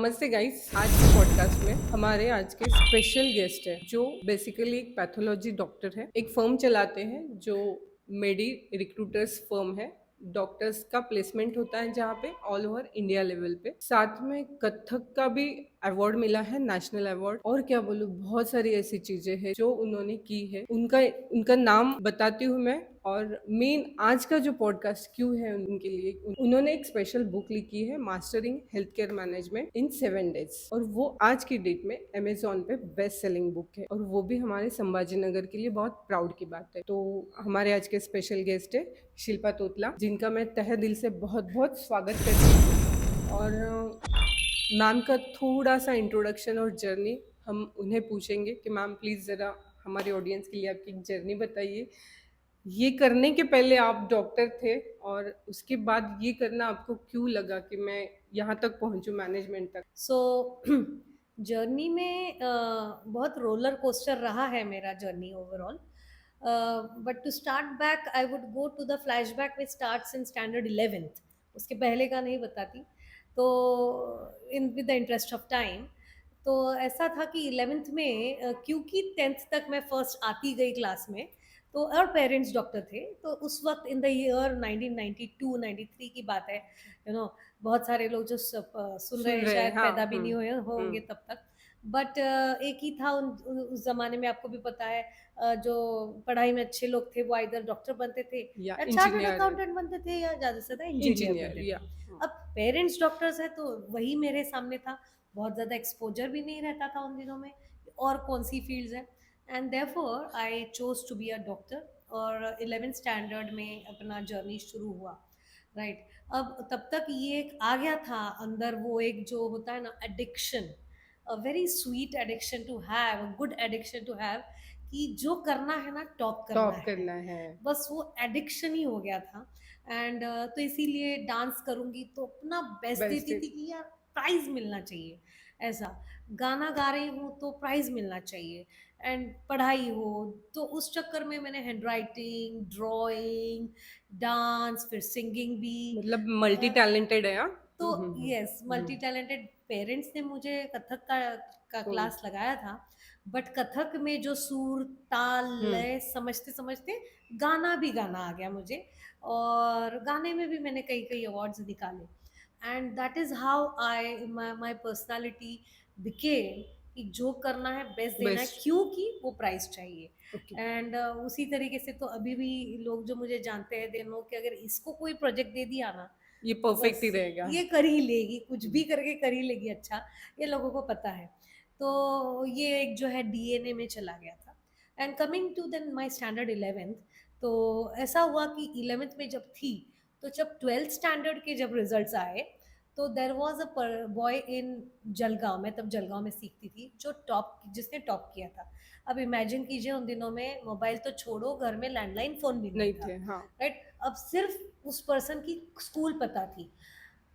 नमस्ते गाइस। आज के पॉडकास्ट में हमारे आज के स्पेशल गेस्ट है जो बेसिकली एक पैथोलॉजी डॉक्टर है। एक फर्म चलाते हैं जो मेडी रिक्रूटर्स फर्म है। डॉक्टर्स का प्लेसमेंट होता है जहाँ पे ऑल ओवर इंडिया लेवल पे। साथ में कथक का भी अवार्ड मिला है, नेशनल अवार्ड। और क्या बोलूं, बहुत सारी ऐसी चीजें हैं जो उन्होंने की है। उनका उनका नाम बताती हूँ मैं। और मेन आज का जो पॉडकास्ट क्यों है उनके लिए, उन्होंने एक स्पेशल बुक लिखी है, मास्टरिंग हेल्थ केयर मैनेजमेंट इन 7 days। और वो आज की डेट में अमेजोन पे बेस्ट सेलिंग बुक है, और वो भी हमारे संभाजी नगर के लिए बहुत प्राउड की बात है। तो हमारे आज के स्पेशल गेस्ट है शिल्पा तोतला, जिनका मैं तहे दिल से बहुत बहुत स्वागत करती हूँ। और मैम का थोड़ा सा इंट्रोडक्शन और जर्नी हम उन्हें पूछेंगे कि मैम प्लीज़ ज़रा हमारे ऑडियंस के लिए आपकी जर्नी बताइए। ये करने के पहले आप डॉक्टर थे, और उसके बाद ये करना आपको क्यों लगा कि मैं यहाँ तक पहुँचूँ, मैनेजमेंट तक? सो जर्नी में बहुत रोलर कोस्टर रहा है मेरा journey overall. But to start back I would go to the flashback which starts in standard 11th। उसके पहले का नहीं बताती। तो in with the interest of time, तो ऐसा था कि 11th में क्योंकि 10th तक मैं फर्स्ट आती गई क्लास में, तो और पेरेंट्स डॉक्टर थे, तो उस वक्त इन द ईयर 1992-93 की बात है। बहुत सारे लोग जो सुन रहे सुन हैं रहे हैं, शायद हाँ। पैदा भी नहीं हुए होंगे तब तक। बट एक ही था उस जमाने में, आपको भी पता है। जो पढ़ाई में अच्छे लोग थे वो इधर डॉक्टर बनते थे या या चार्टर्ड इंजीनियर। अकाउंटेंट बनते थे या ज्यादा से ज्यादा इंजीनियर इंजीनियर बनते थे। या अब पेरेंट्स डॉक्टर्स है तो वही मेरे सामने था। बहुत ज्यादा एक्सपोजर भी नहीं रहता था उन दिनों में, और कौन सी फील्ड्स है। And therefore I chose to be a doctor. और 11th स्टैंडर्ड में अपना जर्नी शुरू हुआ। राइट। अब तब तक ये एक आ गया था अंदर, वो एक जो होता है ना, addiction, a very sweet addiction to have, a good addiction to have, कि जो करना है ना, टॉप करना टॉप है। करना है। बस वो एडिक्शन ही हो गया था। एंड तो इसीलिए डांस करूंगी तो अपना बेस्ट बेस्ट। देती थी कि यार प्राइज मिलना चाहिए। ऐसा गाना गा रही हूँ तो प्राइज मिलना चाहिए। एंड पढ़ाई हो तो उस चक्कर में मैंने हैंड राइटिंग, ड्राइंग, डांस, फिर सिंगिंग भी। मतलब मल्टी टैलेंटेड है, हाँ। तो यस, मल्टी टैलेंटेड। पेरेंट्स ने मुझे कथक का कोई। क्लास लगाया था। बट कथक में जो सुर, ताल, हम्म। लय समझते समझते गाना भी गाना आ गया मुझे। और गाने में भी मैंने कई कई अवार्ड्स निकाले। And that is how I my personality became, कि जो करना है बेस्ट देना है, बेस्ट। क्योंकि वो प्राइस चाहिए। ओके। एंड उसी तरीके से तो अभी भी लोग जो मुझे जानते हैं, दे नो कि अगर इसको कोई प्रोजेक्ट दे दिया ना, ये तो परफेक्ट ही बस रहेगा। ये कर ही लेगी, कुछ भी करके कर ही लेगी। अच्छा, ये लोगों को पता है। तो ये एक जो है डीएनए में चला गया था। And coming to then my standard 11th, तो ऐसा हुआ कि 11th में जब थी, तो जब 12th स्टैंडर्ड के जब रिजल्ट्स आए, तो there was a boy in Jalgaon में, तब जलगांव में सीखती थी, जो टॉप, जिसने टॉप किया था। अब इमेजिन कीजिए, उन दिनों में मोबाइल तो छोड़ो, घर में लैंडलाइन फोन भी नहीं नहीं था। थे, हाँ। राइट। अब सिर्फ उस पर्सन की स्कूल पता थी।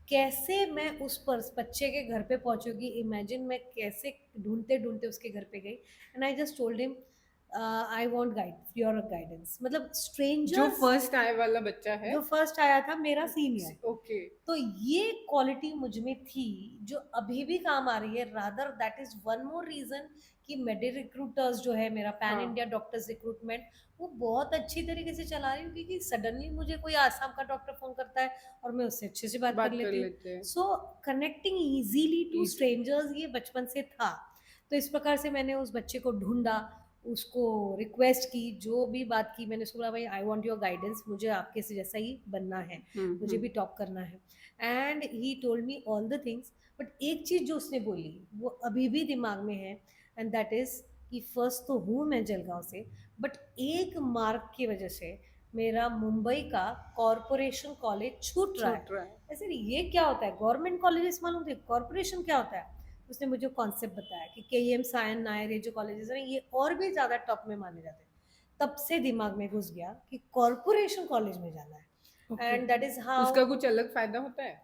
कैसे मैं उस बच्चे के घर पे पहुंचूंगी, इमेजिन मैं कैसे ढूंढते ढूंढते उसके घर पे गई। And I just told him, I want guide your guidance, मतलब जो स्ट्रेंजर्स। फर्स्ट आए वाला बच्चा है। जो फर्स्ट आया था मेरा सीनियर। ओके। तो ये क्वालिटी मुझ में थी जो अभी भी काम आ रही है। Rather that is one more reason कि मेडी रिक्रूटर्स जो है मेरा पैन हाँ। इंडिया डॉक्टर्स रिक्रूटमेंट, वो बहुत अच्छी तरीके से चला रही हूँ, क्योंकि सडनली मुझे कोई आसाम का डॉक्टर फोन करता है और मैं उससे अच्छे से बात कर बात कर लेती हूँ। लेते हैं। So connecting easily to easy. Strangers ये बचपन से था। तो इस प्रकार से मैंने उस बच्चे को ढूंढा, उसको रिक्वेस्ट की, जो भी बात की, मैंने उसको बोला भाई आई वांट योर गाइडेंस, मुझे आपके से जैसा ही बनना है, मुझे भी टॉप करना है। And he told me all the things. But एक चीज़ जो उसने बोली वो अभी भी दिमाग में है, एंड दैट इज़ कि फर्स्ट तो हूँ मैं जलगांव से, बट एक मार्क की वजह से मेरा मुंबई का कॉरपोरेशन कॉलेज छूट रहा है। छूट रहा है। ऐसे नहीं, ये क्या होता है, गवर्नमेंट कॉलेजेस मालूम थे, कॉरपोरेशन क्या होता है। उसने मुझे कॉन्सेप्ट बताया कि के एम सायन नायर, ये जो कॉलेजेस हैं ये और भी ज़्यादा टॉप में माने जाते हैं। तब से दिमाग में घुस गया कि कॉरपोरेशन कॉलेज में जाना है। Okay. And that is how. उसका कुछ अलग फायदा होता है?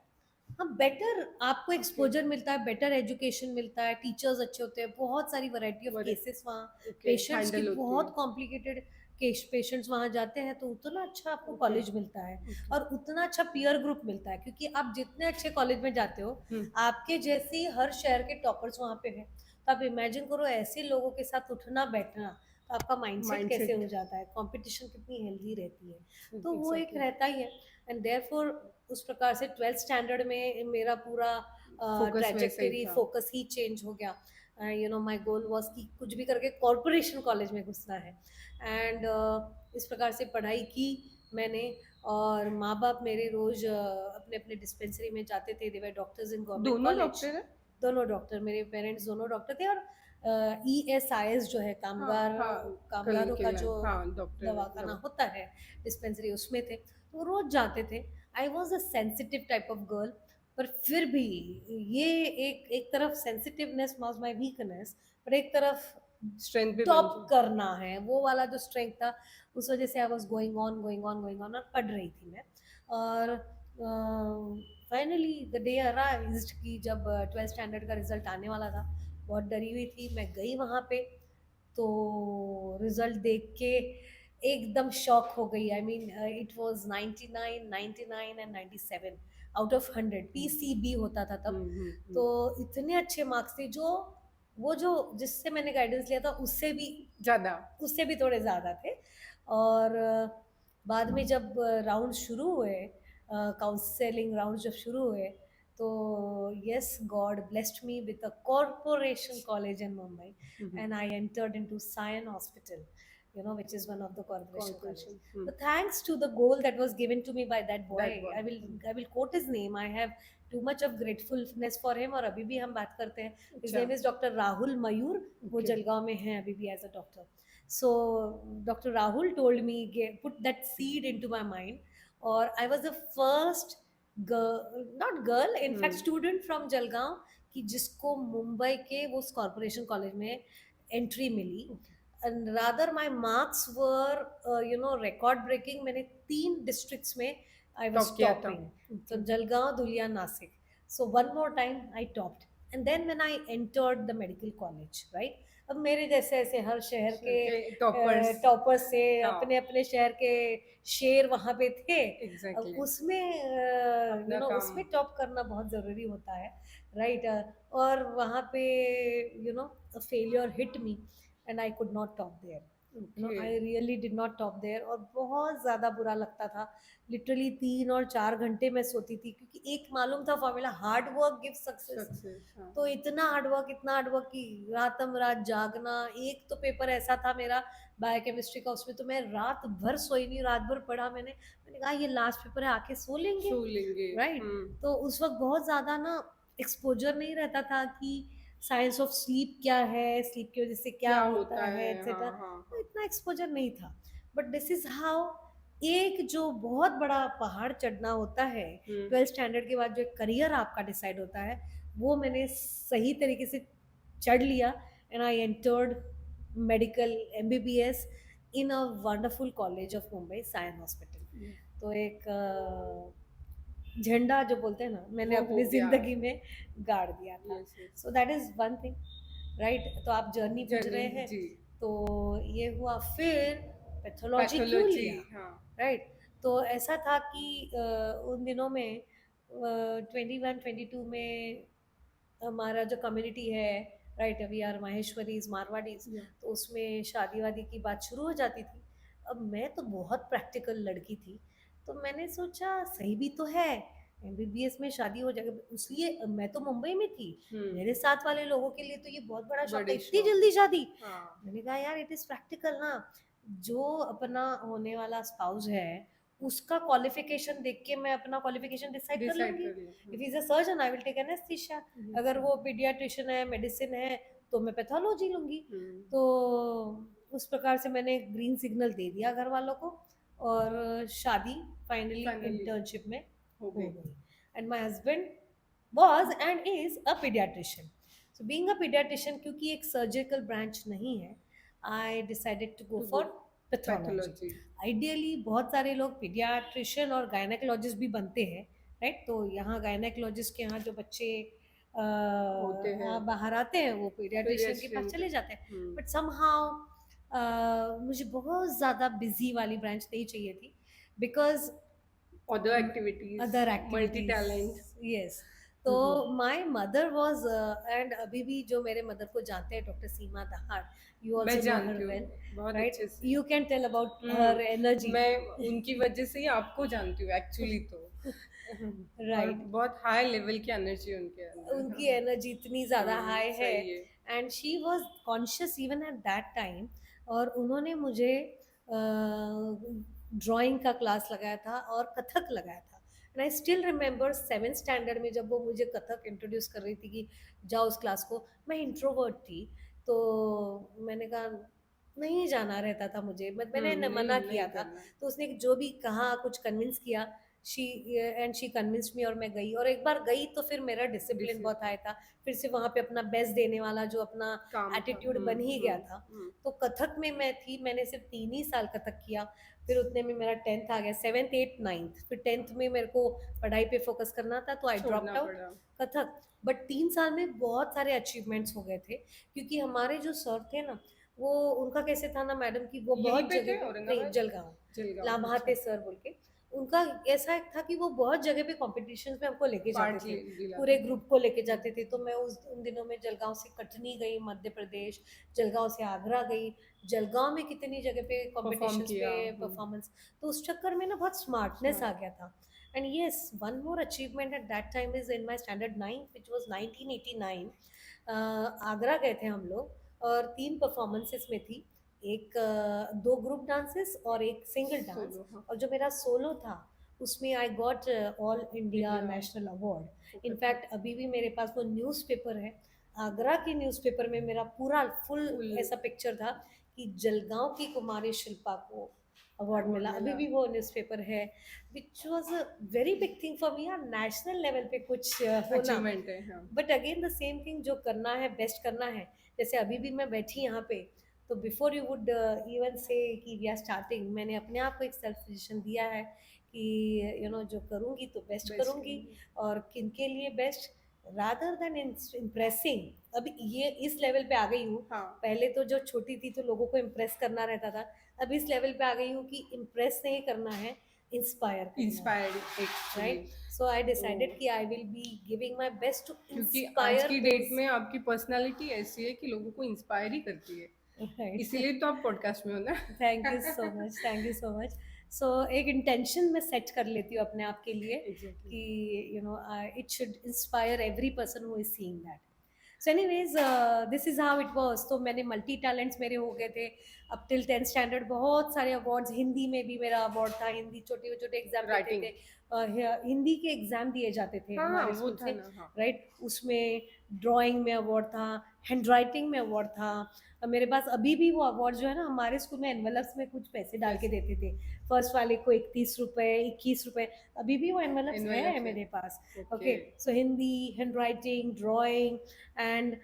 हाँ, बेटर आपको ओके। एक्सपोजर मिलता है, बेटर एजुकेशन मिलता है, टीचर्स अच्छे होते हैं, बहुत सारी वैरायटी ऑफ वर। केसेस वहाँ, ओके, पेशेंट्स की हैंडल होती है। बहुत कॉम्प्लिकेटेड पेशेंट्स वहाँ जाते हैं तो उतना अच्छा आपको ओके। कॉलेज मिलता है ओके। और उतना अच्छा पीयर ग्रुप मिलता है, क्योंकि आप जितने अच्छे कॉलेज में जाते हो आपके जैसी हर शहर के टॉपर्स वहाँ पे हैं। तो आप इमेजिन करो ऐसे लोगों के साथ उठना बैठना, तो आपका माइंडसेट कैसे माइंडसेट। हो जाता है, कंपटीशन कितनी हेल्दी रहती है, तो वो एक एग्जैक्टली। रहता ही है। एंड देयरफॉर उस प्रकार से 12th स्टैंडर्ड में मेरा पूरा फोकस वैसा ही ट्रेजेक्टरी था। फोकस ही चेंज हो गया। You know my goal was कि कुछ भी करके कॉरपोरेशन कॉलेज में घुसना है। एंड इस प्रकार से पढ़ाई की मैंने। और माँ बाप मेरे रोज अपने अपने डिस्पेंसरी में जाते थे, दे वर डॉक्टर्स इन गवर्नमेंट दोनों कॉलेज। डॉक्टर है? दोनों डॉक्टर, मेरे पेरेंट्स दोनों डॉक्टर थे। और ESIS जो है हाँ हाँ। कल कामगारों के का लिए जो हाँ, डॉक्टर दवाखाना दवा। होता है, डिस्पेंसरी उसमें थे, तो वो रोज जाते थे। I was a sensitive type of girl, पर फिर भी ये एक एक तरफ सेंसिटिवनेस वाज माय वीकनेस, पर एक तरफ स्ट्रेंथ भी बन टॉप जाए। करना है वो वाला जो स्ट्रेंथ था, उस वजह से I was going on going on going on, और पढ़ रही थी मैं। और फाइनली द डे अराइज्ड कि जब 12th स्टैंडर्ड का रिजल्ट आने वाला था, बहुत डरी हुई थी। मैं गई वहाँ पे, तो रिजल्ट देख के एकदम शॉक हो गई। I mean it was 99 99 and 97 out of 100, PCB होता था तब। तो इतने अच्छे मार्क्स थे, जो वो जो जिससे मैंने गाइडेंस लिया था ज्यादा। उससे भी थोड़े ज़्यादा थे। और बाद में जब राउंड शुरू हुए, काउंसलिंग राउंड जब शुरू हुए, तो yes, God blessed me with a corporation college in Mumbai, and I entered into Sion Hospital, you know, which is one of the corporation college. Corporation. So thanks to the goal that was given to me by that boy, that I will I will quote his name. I have too much of gratefulness for him, और अभी भी हम बात करते हैं। His अच्छा। name is Dr. Rahul Mayur. वो okay. Jalgaon में हैं अभी भी as a doctor. So Dr. Rahul told me, put that seed into my mind, और I was the first girl, not girl, in fact student from Jalgaon, कि जिसको मुंबई के वो कॉर्पोरेशन कॉलेज में एंट्री मिली। And rather my marks were record breaking. मैंने 3 districts में I was top किया था। टॉपिंग, तो Jalgaon, Dhulia, Nashik. So one more time I topped, and then when I entered the medical college, right. अब मेरे जैसे ऐसे हर शहर के टॉपर्स। टॉपर्स से हाँ। अपने अपने शहर के शेर वहाँ पे थे। अब एग्जैक्टली। उसमें अपना काम। उसमें टॉप करना बहुत ज़रूरी होता है, राइट। और वहाँ पे failure hit me, and I could not top there. Okay. I really did not top there, और बहुत ज़्यादा बुरा लगता था। लिटरली 3 और 4 घंटे मैं सोती थी, क्योंकि एक मालूम था formula, hard work give success. Success. हाँ। तो इतना हार्ड वर्क की रातम रात जागना। एक तो पेपर ऐसा था मेरा बायोकेमिस्ट्री का, उसमें तो मैं रात भर सोई नहीं, रात भर पढ़ा मैंने कहा ये लास्ट पेपर है, आके सो लेंगे, सो लेंगे। राइट। तो उस वक्त बहुत ज़्यादा ना एक्सपोजर नहीं रहता था कि साइंस ऑफ स्लीप क्या है, स्लीप की वजह से क्या क्या होता है, है। हाँ एक्सेट्रा। हाँ तो हाँ। इतना एक्सपोजर नहीं था। बट दिस इज हाउ एक जो बहुत बड़ा पहाड़ चढ़ना होता है 12th स्टैंडर्ड के बाद, जो एक करियर आपका डिसाइड होता है, वो मैंने सही तरीके से चढ़ लिया। And I entered medical MBBS in a wonderful college of Mumbai, Sion hospital. तो एक झंडा जो बोलते हैं ना, मैंने वो हो अपनी गया। जिंदगी में गाड़ दिया था। Yes yes. So that is one thing, right. तो आप जर्नी पूछ जर्नी। रहे हैं, जी। तो ये हुआ। फिर पैथोलॉजी क्यों पैथोलॉजी। लिया, हाँ। राइट। तो ऐसा था कि उन दिनों में 21-22 में हमारा जो कम्युनिटी है, राइट, वी आर माहेश्वरीज, मारवाड़ीज, तो उसमें शादी वादी की बात शुरू हो जाती थी। अब मैं तो बहुत प्रैक्टिकल लड़की थी, तो मैंने सोचा सही भी तो है, MBBS में शादी हो जाएगी। इसलिए मैं तो मुंबई में थी, मेरे साथ वाले लोगों के लिए तो ये बहुत बड़ा शौक था, बड़ी इतनी शौक। जल्दी शादी। हाँ। मैंने कहा यार इट इज प्रैक्टिकल ना, जो अपना होने वाला स्पाउस है उसका क्वालिफिकेशन देख के मैं अपना क्वालिफिकेशन डिसाइड कर डिसाइड लूंगी। कर लिया। If is a surgeon I will take anaesthesia, अगर वो पीडियाट्रिशियन है, मेडिसिन है, तो मैं पैथोलॉजी लूंगी। तो उस प्रकार से मैंने ग्रीन सिग्नल दे दिया घर वालों को, और शादी फाइनली Finally इंटर्नशिप में हो हो गई। गई। And my husband was and is a paediatrician. So being a paediatrician, क्योंकि एक सर्जिकल ब्रांच नहीं है, I decided to go To for go pathology. Pathology. Ideally बहुत सारे लोग पीडियाट्रिशियन और गायनेकोलॉजिस्ट भी बनते हैं, राइट। तो यहाँ गायनेकोलॉजिस्ट के यहाँ जो बच्चे होते हैं। बाहर आते हैं, वो पीडियाट्रिशियन के पास Pediatrician चले का। जाते हैं। बट समहाउ मुझे बहुत ज़्यादा बिजी वाली ब्रांच नहीं चाहिए थी, because other activities, other multi activities, talent. Yes. तो माय मदर वाज, एंड अभी भी जो मेरे मदर को जानते हैं, डॉक्टर सीमा दहाड़, यू मैं आल्सो नो हर जानती वेल, हूँ बहुत राइट? अच्छे से। You can tell about her hmm, energy. मैं उनकी वजह से ही आपको जानती हूँ एक्चुअली तो। और राइट, बहुत हाई लेवल की एनर्जी उनके अंदर। उनकी एनर्जी इतनी ज़्यादा हाई है, सही है। And she was conscious even at that time. और उन्होंने मुझे ड्राइंग का क्लास लगाया था और कथक लगाया था। And I still remember seventh standard में जब वो मुझे कथक इंट्रोड्यूस कर रही थी कि जाओ उस क्लास को। मैं इंट्रोवर्ट थी, तो मैंने कहा नहीं जाना रहता था मुझे, मैंने नहीं मना किया नहीं था। करना। तो उसने जो भी कहा, कुछ कन्विंस किया, शी एंड शी कन्विंस्ड मी, और मैं गई। और एक बार गई तो फिर मेरा डिसिप्लिन बहुत डिसिप्लिन आया था। फिर से वहाँ पे अपना बेस्ट देने वाला जो अपना काम था। एटीट्यूड बन ही गया था। तो कथक में मैं थी, मैंने सिर्फ 3 ही साल कथक किया। फिर उतने में मेरा 10th आ गया, 7th 8th 9th। फिर 10th में मेरे को पढ़ाई पे फोकस करना था, तो आई ड्रॉप्ड छोड़ना आउट पड़ा। कथक। बट 3 साल में बहुत सारे अचीवमेंट्स हो गए थे, क्योंकि हमारे जो सर थे ना, वो उनका कैसे था ना मैडम, कि वो यहीं बहुत पे जगह थे पे, नहीं, औरंगाबाद। जलगांव, जलगांव, अच्छा। लाभाते सर बोल के। उनका ऐसा एक था कि वो बहुत जगह पे कॉम्पिटिशन्स में हमको लेके जाते पार्ट थे, दिलाते पूरे थे। ग्रुप को लेके जाते थे। तो मैं उन दिनों में जलगांव से कटनी गई मध्य प्रदेश, जलगांव से आगरा गई, जलगांव में कितनी जगह पे परफॉर्म कॉम्पिटिशन्स किया। में परफॉर्मेंस। तो उस चक्कर में ना बहुत स्मार्टनेस आ स्मार्ट। गया था। And yes, one more achievement eight that time is in my standard 9 which was 1989। Agra गए थे हम लोग, और 3 परफॉर्मेंसेस में थी। एक, 2 ग्रुप डांसेस और एक सिंगल डांस। सोलो, हाँ। और जो मेरा सोलो था, उसमें I got all India India national award. Kathak. In fact अभी भी मेरे पास वो न्यूज़पेपर है। आगरा के न्यूज़पेपर में मेरा पूरा फुल फुल ऐसा पिक्चर था कि जलगांव की कुमारी शिल्पा को अवार्ड अवार्ड मिला। अभी मिला। भी वो न्यूज़पेपर है, which was a very big thing for me, यार, नेशनल लेवल पे कुछ होना। अचीवमेंट है, हाँ। But again the same thing, जो करना है बेस्ट करना है। जैसे अभी भी मैं बैठी यहाँ पे, तो बिफोर यू वुड इवन से कि वी आर स्टार्टिंग, मैंने अपने आप को एक सेल्फ सजेशन दिया है कि जो करूँगी तो बेस्ट बेस्ट करूँगी। करेंगे। और किन के लिए बेस्ट, रादर देन इम्प्रेसिंग। अभी ये इस लेवल पे आ गई हूँ। हाँ। पहले तो जो छोटी थी तो लोगों को इम्प्रेस करना रहता था। अब इस लेवल पे आ गई हूँ कि इम्प्रेस नहीं करना है, इंस्पायर करना है, inspired actually. Right? So I तो डिसाइडेड कि I will be giving my best to क्योंकि आज इंस्पायर की डेट दोज। में आपकी पर्सनालिटी ऐसी है कि लोगों को इंस्पायर ही करती है। राइट। इसीलिए तो आप पॉडकास्ट में हो ना। Thank you so much, thank you so much. So एक इंटेंशन मैं सेट कर लेती हूँ अपने आप के लिए, एग्जैक्टली। कि it should inspire every person who is seeing that. So anyways, this is how it was. तो मैंने मल्टी टैलेंट्स मेरे हो गए थे अप टिल 10th स्टैंडर्ड। बहुत सारे अवार्ड्स, हिंदी में भी मेरा अवार्ड था। हिंदी छोटे छोटे एग्जाम देते राइटिंग। थे। हिंदी के एग्जाम दिए जाते थे हाँ हाँ, हमारे वो स्कूल था से, ना, हाँ। राइट? उसमें ड्राइंग में अवार्ड था, हैंड राइटिंग में अवार्ड था। मेरे पास अभी भी वो अवार्ड जो है ना, हमारे स्कूल में एनवलप्स में कुछ पैसे डाल के वैसे देते थे। फर्स्ट वाले को 31 रुपए, 21 रुपए। अभी भी वो एनवलप्स है एनवेलप है। मेरे पास। Okay. Okay. So Hindi, handwriting, drawing and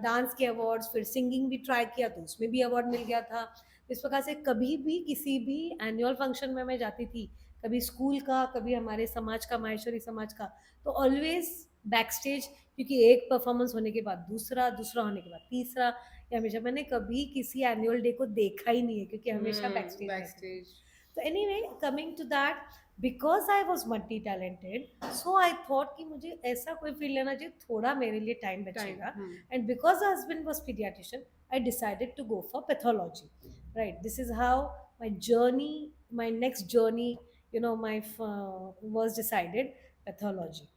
dance के अवार्ड्स। फिर सिंगिंग भी ट्राई किया तो उसमें भी अवार्ड मिल गया था। इस प्रकार से कभी भी किसी भी एनुअल फंक्शन में मैं जाती थी, कभी स्कूल का, कभी हमारे समाज का, माहेश्वरी समाज का, तो ऑलवेज बैक स्टेज। क्योंकि एक परफॉर्मेंस होने के बाद दूसरा, दूसरा होने के बाद तीसरा, या हमेशा मैंने कभी किसी एनुअल डे को देखा ही नहीं है, क्योंकि हमेशा बैक स्टेज बैक रहती थी। स्टेज। तो anyway, coming to that, because I was multi talented, so I thought कि मुझे ऐसा कोई फील्ड लेना चाहिए, थोड़ा मेरे लिए टाइम टाइम। बचेगा। And because husband was paediatrician, I decided to go for pathology. Right. This is how my journey, my next journey, my was decided, pathology.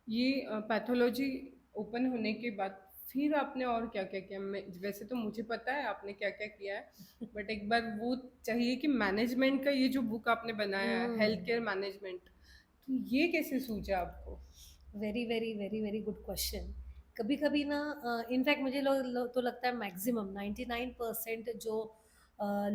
ये पैथोलॉजी ओपन होने के बाद फिर आपने और क्या क्या किया? मैं वैसे तो मुझे पता है आपने क्या क्या किया है, बट एक बार वो चाहिए कि मैनेजमेंट का ये जो बुक आपने बनाया है, हेल्थ केयर मैनेजमेंट, तो ये कैसे सूझा आपको? Very very very very good question. कभी कभी ना, इनफैक्ट मुझे तो लगता है मैक्सिमम 99% जो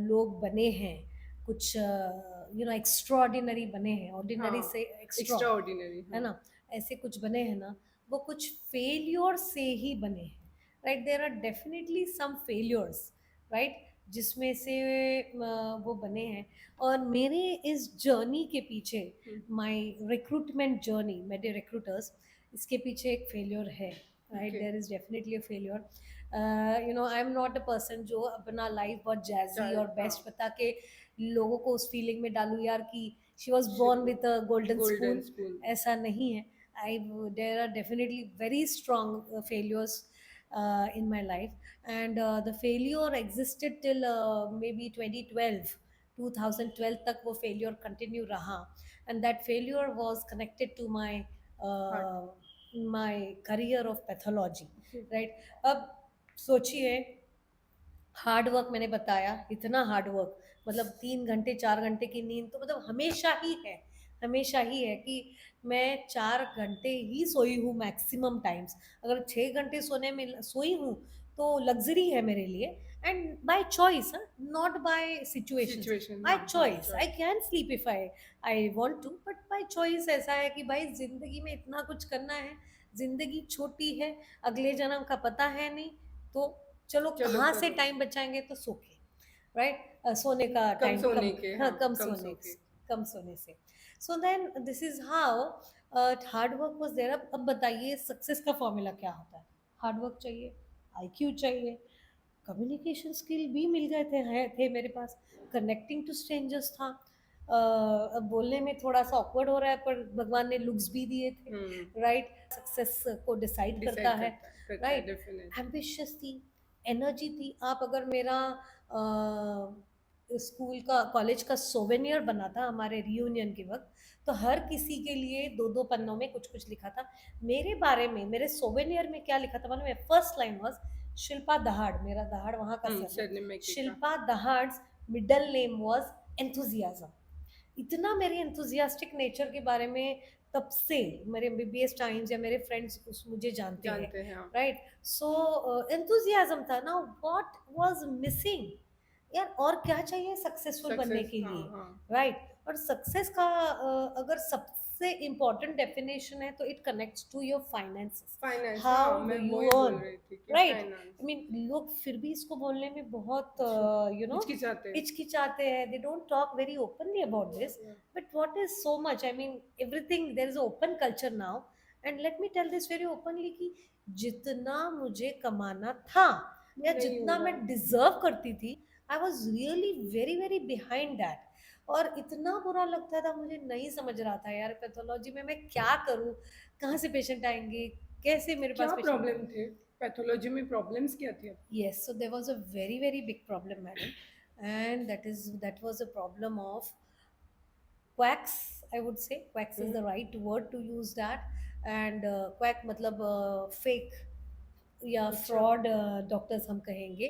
लोग बने हैं, कुछ एक्स्ट्रॉर्डिनरी बने हैं, ऑर्डिनरी हाँ, से एक्स्ट्रा, एक्स्ट्रा ऑर्डिनरी, है हाँ। ना? ऐसे कुछ बने हैं ना, वो कुछ फेल्योर से ही बने हैं, right? There are definitely some failures, right, जिसमें से वो बने हैं। और मेरे इस जर्नी के पीछे, माय रिक्रूटमेंट जर्नी, मेरे रिक्रूटर्स, इसके पीछे एक फेल्योर है, right? Okay. There is definitely a failure. You know I am not a person जो अपना लाइफ बहुत जैजी और हाँ, बेस्ट बता के लोगों को उस फीलिंग में डालूं यार कि she was born shit, with a golden golden spoon. Spoon. ऐसा नहीं है। I there are definitely very strong failures in my life, and the failure existed till maybe 2012, 2012 तक वो failure continue रहा, and that failure was connected to heart. uh, my career of pathology, okay. right? अब सोचिए, hard work मैंने बताया, इतना hard work, मतलब 3 घंटे 4 घंटे की नींद तो मतलब हमेशा ही है, हमेशा ही है कि मैं 4 घंटे ही सोई हूँ मैक्सिमम टाइम्स। अगर 6 घंटे सोने में सोई हूँ तो लग्जरी है मेरे लिए, and by choice, not by situations. Situation, by हाँ, हाँ, choice I choice. Can sleep if I I want to, but by choice ऐसा है कि भाई जिंदगी में इतना कुछ करना है, जिंदगी छोटी है, अगले जन्म का पता है नहीं, तो चलो चलो कहाँ से करो। टाइम बचाएंगे, तो सो के, राइट, सोने का कम टाइम कम, सोने के, हाँ, हाँ, कम कम सोने, सो के। कम सोने से। So then this is how hard work was there. अब बताइए सक्सेस का फॉर्मूला क्या होता है? हार्ड वर्क चाहिए, आईक्यू चाहिए, कम्युनिकेशन स्किल भी मिल गए थे मेरे पास, कनेक्टिंग टू स्ट्रेंजर्स था। अब बोलने में थोड़ा सा ऑकवर्ड हो रहा है, पर भगवान ने लुक्स भी दिए थे, हुँ, राइट? सक्सेस को डिसाइड करता डिसाइड है, करता है राइट? डेफ़िनेट। एम्बिशियस थी, एनर्जी थी। आप अगर मेरा स्कूल का, कॉलेज का सोवेनियर बना था हमारे रियूनियन के वक्त, तो हर किसी के लिए दो दो पन्नों में कुछ कुछ लिखा था मेरे बारे में। मेरे सोवेनियर में क्या लिखा था मालूम है? फर्स्ट लाइन वाज शिल्पा दहाड़, मेरा दहाड़ वहाँ का सर है, सरनेम एक-एक का। शिल्पा दहाड़, मिडल नेम वाज एंथुजियाज्म। इतना मेरे एंथुजियास्टिक नेचर के बारे में तब से मेरे एमबीबीएस टाइम्स या मेरे फ्रेंड्स उस मुझे जानते हैं, जानते हैं, हाँ। राइट? सो एंथुजियाज्म था ना, व्हाट वाज मिसिंग यार? और क्या चाहिए सक्सेसफुल बनने सक्सेस, के हाँ, लिए, हाँ। राइट? और सक्सेस का अगर सबसे इम्पोर्टेंट डेफिनेशन है तो it connects to your finances. Finance, हाँ, हाउ डू मैं यू वही बोल अर्न, रही थी कि राइट? फाइनेंस। आई मीन लोग फिर भी इसको बोलने में बहुत यू नो हिचकिचाते हैं। हिचकिचाते हैं, they don't talk very openly about this. या but what is so much, I mean everything, there is an open culture now, and let me tell this very openly कि जितना मुझे कमाना था वो या नहीं हो जितना मैं रहा। डिजर्व करती थी, I was really very very behind that. और इतना बुरा लगता था, मुझे नहीं समझ रहा था यार पैथोलॉजी में मैं क्या करूं, कहाँ से पेशेंट आएंगे, कैसे मेरे पास क्या पेशेंट। प्रॉब्लम थे? पैथोलॉजी में प्रॉब्लम्स क्या थी आपकी? Yes, so there was a very very big problem, madam, and that was a problem of quacks, I would say. Quacks is hmm, the right word to use that. And quack मतलब fake या अच्छा। Fraud doctors हम कहेंगे,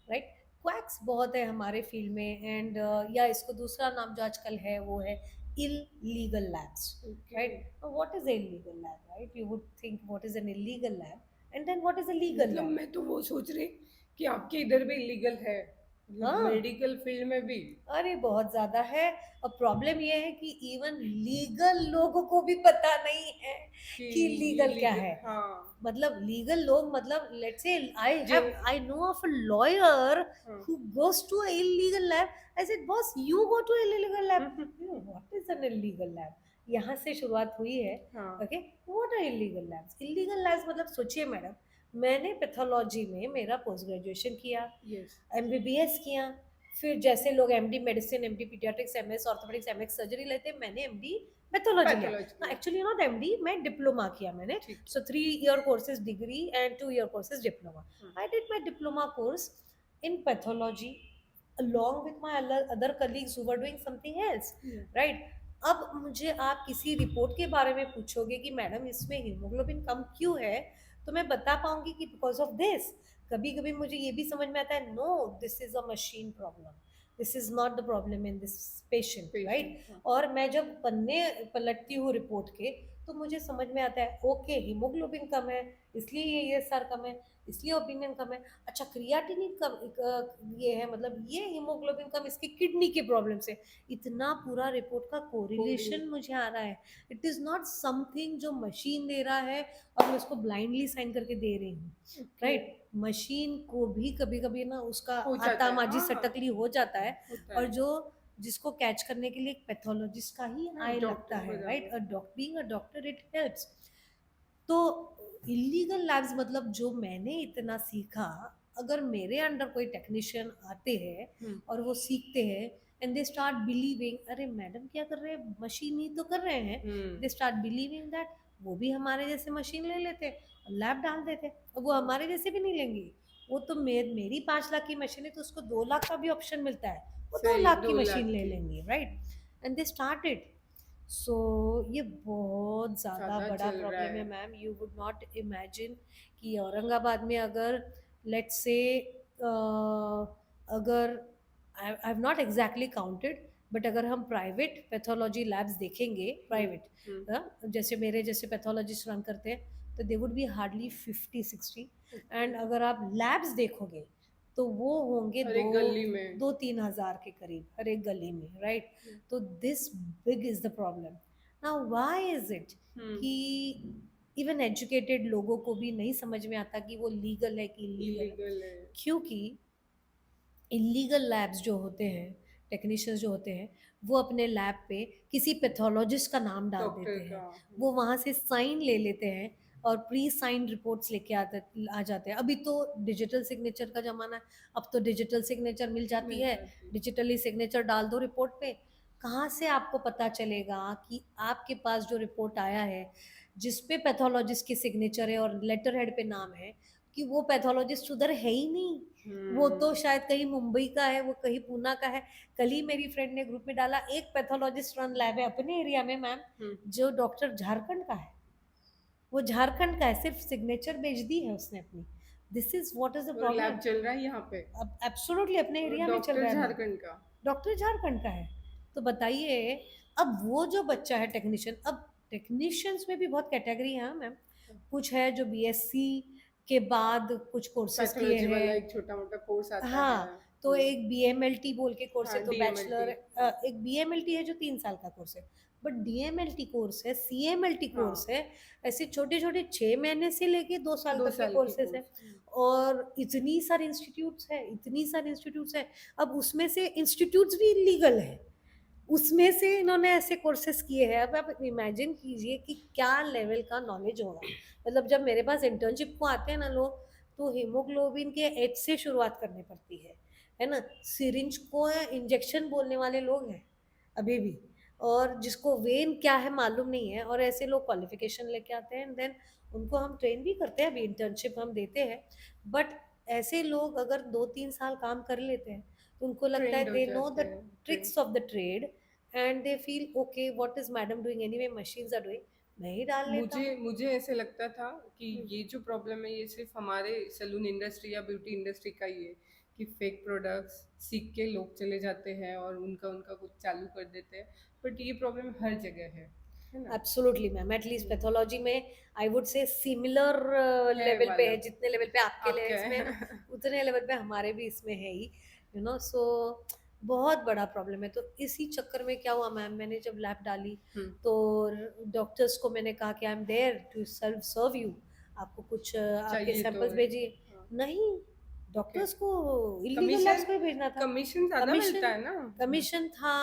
right? Quacks बहुत है हमारे field में, and या इसको दूसरा नाम जो आजकल है वो है illegal labs, okay. Right? What is illegal lab, right? You would think what is an illegal lab, and then what is a legal मतलब लैब। मैं तो वो सोच रही कि आपके इधर भी इलीगल है, मतलब हाँ, मेडिकल फील्ड में भी। अरे बहुत ज्यादा है। और प्रॉब्लम ये है कि इवन लीगल लोगों को भी पता नहीं है कि कि ये लीगल क्या लीगल, है। हाँ, मतलब लीगल लोग, मतलब लेट्स से जिन I know of a lawyer हाँ। who goes to a illegal lab. I said, boss, you go to a illegal lab. Hmm, hmm, You know, what is an illegal lab? यहाँ से शुरुआत हुई है। हाँ, okay, what are illegal labs? Illegal labs मतलब सोचिए madam, मैंने pathology में मेरा पोस्ट ग्रेजुएशन किया, यस, एमबीबीएस किया, फिर जैसे लोग MD medicine, MD paediatrics, MS orthopaedics, MS surgery लेते हैं, मैंने एमडी पैथोलॉजी लिया। पैथोलॉजी हाँ, किया, एक्चुअली नॉट एमडी, मैं डिप्लोमा किया मैंने। ठीक है। So 3 year courses degree and 2 year courses diploma. हुँ, I did my diploma course in pathology along with my other colleagues who were doing something else, या right? अब मुझे आप किसी रिपोर्ट के बारे में पूछोगे कि मैडम इसमें हीमोग्लोबिन कम क्यों है, तो मैं बता पाऊंगी कि बिकॉज ऑफ दिस। कभी कभी मुझे ये भी समझ में आता है, no, this is a machine problem, this is not the problem in this patient, right? Patient, हाँ, और मैं जब पन्ने पलटती हूँ रिपोर्ट के, तो मुझे समझ में आता है, ओके, हीमोग्लोबिन कम है इसलिए ये सर कम है, इसलिए ओपिनियन कम है। अच्छा, क्रियाटिनिन कम, ये है, मतलब ये हीमोग्लोबिन कम इसकी किडनी के प्रॉब्लम से। इतना पूरा रिपोर्ट का कोरिलेशन कोरिलेट, मुझे आ रहा है। इट इज नॉट समथिंग जो मशीन दे रहा है और मैं उसको ब्लाइंडली साइन करके दे रही हूँ, ओके, राइट? मशीन को भी कभी कभी ना उसका हो जाता आता है, माजी हाँ, सटकली हो जाता है, होता और है। जो जिसको कैच करने के लिए एक पैथोलॉजिस्ट का ही हाँ, आई लगता डॉक्टर है, राइट? बराबर। A doctor, being a doctor, it helps. तो इलीगल लैब्स मतलब जो मैंने इतना सीखा, अगर मेरे अंडर कोई टेक्नीशियन आते हैं हम्म। और वो सीखते हैं एंड दे स्टार्ट बिलीविंग, अरे मैडम क्या कर रहे हैं, मशीन ही तो कर रहे हैं, दे स्टार्ट बिलीविंग दैट वो भी हमारे जैसे मशीन ले लेते और लैब डाल देते, और वो हमारे जैसे भी नहीं लेंगी। वो तो मेरी 5 लाख की मशीन है तो उसको 2 लाख का भी ऑप्शन मिलता है, वो दो सही, लाख की दो मशीन लाख ले की लेंगे, right. And they started. So ये बहुत ज़्यादा ज्यादा बड़ा चल रहा प्रॉब्लम है है। Ma'am, you would not imagine कि औरंगाबाद में अगर लेट्स से अगर I have not exactly counted, but अगर हम प्राइवेट पैथोलॉजी लैब्स देखेंगे हम्म। प्राइवेट, जैसे मेरे जैसे पैथोलॉजिस्ट रन करते हैं, तो they would be hardly 50-60। Okay. And अगर आप लैब्स देखोगे तो वो होंगे हर दो एक गली में। 2-3 हज़ार के करीब हर एक गली में, राइट। हम्म। तो this big is the problem. Now why is it कि इवन एजुकेटेड लोगों को भी नहीं समझ में आता कि वो लीगल है कि इलीगल है, इलीगल है। क्योंकि इलीगल लैब्स जो होते हैं, टेक्नीशियंस जो होते हैं, वो अपने लैब पे किसी पैथोलॉजिस्ट का नाम डाल डॉक्टर देते का। हैं, वो वहाँ से साइन ले लेते हैं और प्री साइन रिपोर्ट्स लेके आ जाते हैं। अभी तो डिजिटल सिग्नेचर का ज़माना है, अब तो डिजिटल सिग्नेचर मिल जाती मिल है, जाती। डिजिटली सिग्नेचर डाल दो रिपोर्ट पे। कहाँ से आपको पता चलेगा कि आपके पास जो रिपोर्ट आया है जिस पे पैथोलॉजिस्ट की सिग्नेचर है और लेटर हेड पे नाम है, कि वो पैथोलॉजिस्ट उधर है ही नहीं, वो तो हम्म। शायद कहीं मुंबई का है, वो कहीं पूना का है। कल ही मेरी फ्रेंड ने ग्रुप में डाला, एक पैथोलॉजिस्ट रन लैब है अपने एरिया में मैम, हम्म। जो डॉक्टर झारखंड का है, वो झारखंड का है, सिर्फ सिग्नेचर भेज दी है उसने अपनी। This is what is the और लैब प्रॉब्लम। चल रहा है यहाँ पे। अब एब्सोल्युटली अपने और एरिया में चल डॉक्टर रहा है मैम, झारखंड का। डॉक्टर झारखंड का है। तो बताइए, अब वो जो बच्चा है टेक्नीशियन, अब टेक्नीशियंस में भी बहुत कैटेगरी है मैम। कुछ है जो बीएससी के बाद कुछ कोर्सेज किए पैथोलॉजी वाला हैं, एक छोटा मोटा कोर्स आता है। हाँ, तो एक बीएमएलटी बोल के कोर्स है, हाँ, तो डीएमएलटी। बैचलर, एक बीएमएलटी है जो 3 साल का कोर्स है, बट डीएमएलटी कोर्स है, सीएमएलटी कोर्स हाँ, है, ऐसे छोटे छोटे 6 महीने से लेके 2 साल दो तक के साल की कोर्सेज है। कोर्स। और इतनी सारी इंस्टीट्यूट्स है, इतनी सारी इंस्टीट्यूट्स है। अब उसमें से इंस्टीट्यूट्स भी इलीगल है, उसमें से इन्होंने ऐसे कोर्सेज किए हैं। अब आप इमेजिन कीजिए कि क्या लेवल का नॉलेज होगा। मतलब जब मेरे पास इंटर्नशिप को आते हैं ना लोग, तो हीमोग्लोबिन के एच से शुरुआत करनी पड़ती है ना। सिरिंज को इंजेक्शन बोलने वाले लोग हैं अभी भी, और जिसको वेन क्या है मालूम नहीं है, और ऐसे लोग क्वालिफिकेशन लेके आते हैं, एंड देन उनको हम ट्रेन भी करते हैं, अभी इंटर्नशिप हम देते हैं। बट ऐसे लोग अगर 2-3 साल काम कर लेते हैं तो उनको लगता है ट्रेंड हो दे नो जाते द हैं। Trend. Tricks of the trade, and they feel okay what is madam doing anyway, machines are doing, मैं ही डाल लेता मुझे हूँ। मुझे ऐसे लगता था कि हम्म, ये जो प्रॉब्लम है ये सिर्फ हमारे सैलून इंडस्ट्री या ब्यूटी इंडस्ट्री का ही है, कि फेक प्रोडक्ट्स सीख के लोग चले जाते हैं और उनका उनका कुछ चालू कर देते हैं। बट ये प्रॉब्लम हर जगह है ना। एब्सोल्युटली मैम, एटलीस्ट हम्म। पैथोलॉजी में आई वुड से सिमिलर है लेवल पे वाला। है, जितने लेवल पे आपके आपका इसमें है ना, है। उतने लेवल पे हमारे भी इसमें है ही, सो बहुत बड़ा प्रॉब्लम है। तो इसी चक्कर में क्या हुआ मैम, मैंने जब लैब डाली हम्म। तो डॉक्टर्स को मैंने कहा कि I am there to serve you, आपको कुछ आपके चाहिए तो सैंपल्स है। भेजिए। हाँ। नहीं, ओके। डॉक्टर्स को इलीगल कमीशन। लैब्स को ही भेजना था। कमीशन ज्यादा मिलता कमीशन, है ना। कमीशन था।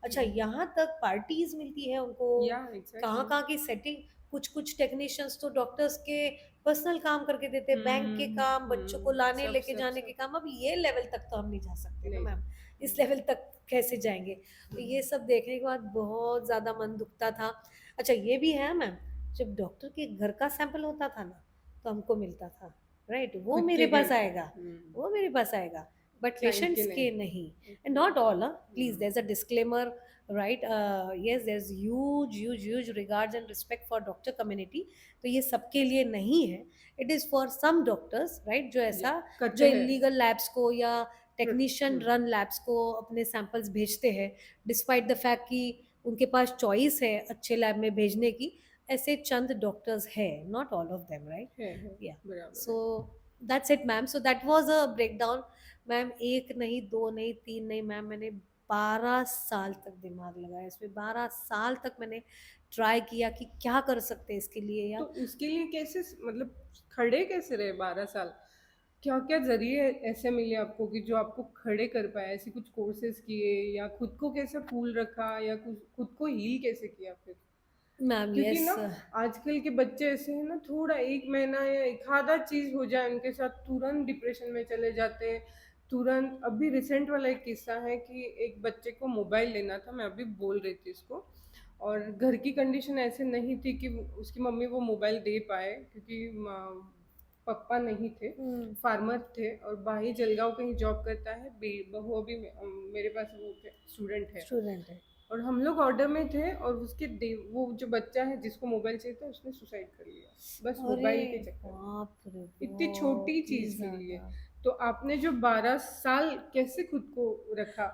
अच्छा, यहाँ तक पार्टीज मिलती है उनको, या कहाँ एग्जैक्टली। कहाँ की सेटिंग। कुछ कुछ टेक्नीशियंस तो डॉक्टर्स के पर्सनल काम करके देते हैं, बैंक के काम, बच्चों को लाने सब लेके सब जाने के सब। काम। अब ये लेवल तक तो हम नहीं जा सकते ना नहीं। मैम, इस लेवल तक कैसे जाएंगे। तो ये सब देखने के बाद बहुत ज़्यादा मन दुखता था। अच्छा ये भी है मैम, जब डॉक्टर के घर का सैंपल होता था ना, तो हमको मिलता था, राइट, वो खुद मेरे के घर पास का। आएगा, वो मेरे पास आएगा, बट क्लाइंट के पेशेंट्स नहीं। के नहीं। And okay. Not all, please there is a disclaimer, right, yes, there's huge regards and respect for doctor community, तो ये सबके लिए नहीं है, it is for some doctors, right, जो या ऐसा करते जो हैं। illegal labs को या टेक्नीशियन रन लैब्स को अपने सैंपल्स भेजते हैं, डिस्पाइट द फैक्ट कि उनके पास चॉइस है अच्छे लैब में भेजने की। ऐसे चंद डॉक्टर्स है, not all of them, right. है। या, बराबर सो है। That's it ma'am, so that was a breakdown ma'am. एक नहीं, दो नहीं, तीन नहीं मैम, मैंने 12 साल तक दिमाग लगाया इसमें, 12 साल तक मैंने ट्राई किया कि क्या कर सकते हैं इसके लिए, तो या उसके लिए कैसे मतलब खड़े कैसे रहे 12 साल? क्या क्या जरिए ऐसे मिले आपको कि जो आपको खड़े कर पाए? ऐसे कुछ कोर्सेज किए या खुद को कैसे कूल रखा या कुछ खुद को हील कैसे किया फिर? मैम क्योंकि यस। ना आजकल के बच्चे ऐसे हैं ना, थोड़ा 1 महीना या एक आधा चीज हो जाए उनके साथ तुरंत डिप्रेशन में चले जाते हैं। तुरंत अभी रिसेंट वाला एक किस्सा है कि एक बच्चे को मोबाइल लेना था, मैं अभी बोल रही थी इसको, और घर की कंडीशन ऐसे नहीं थी कि उसकी मम्मी वो मोबाइल दे पाए, क्योंकि पापा नहीं थे, हम्म। फार्मर थे, और भाई जलगांव कहीं जॉब करता है, बहू अभी मेरे पास वो स्टूडेंट है। स्टूडेंट है। और हम लोग ऑर्डर में थे, और वो जो बच्चा है जिसको मोबाइल चाहिए था, उसने सुसाइड कर लिया, बस अरे मोबाइल के चक्कर में। बाप रे इतनी छोटी बहुत ही चीज के लिए। ज्यादा। तो आपने जो 12 साल कैसे खुद को रखा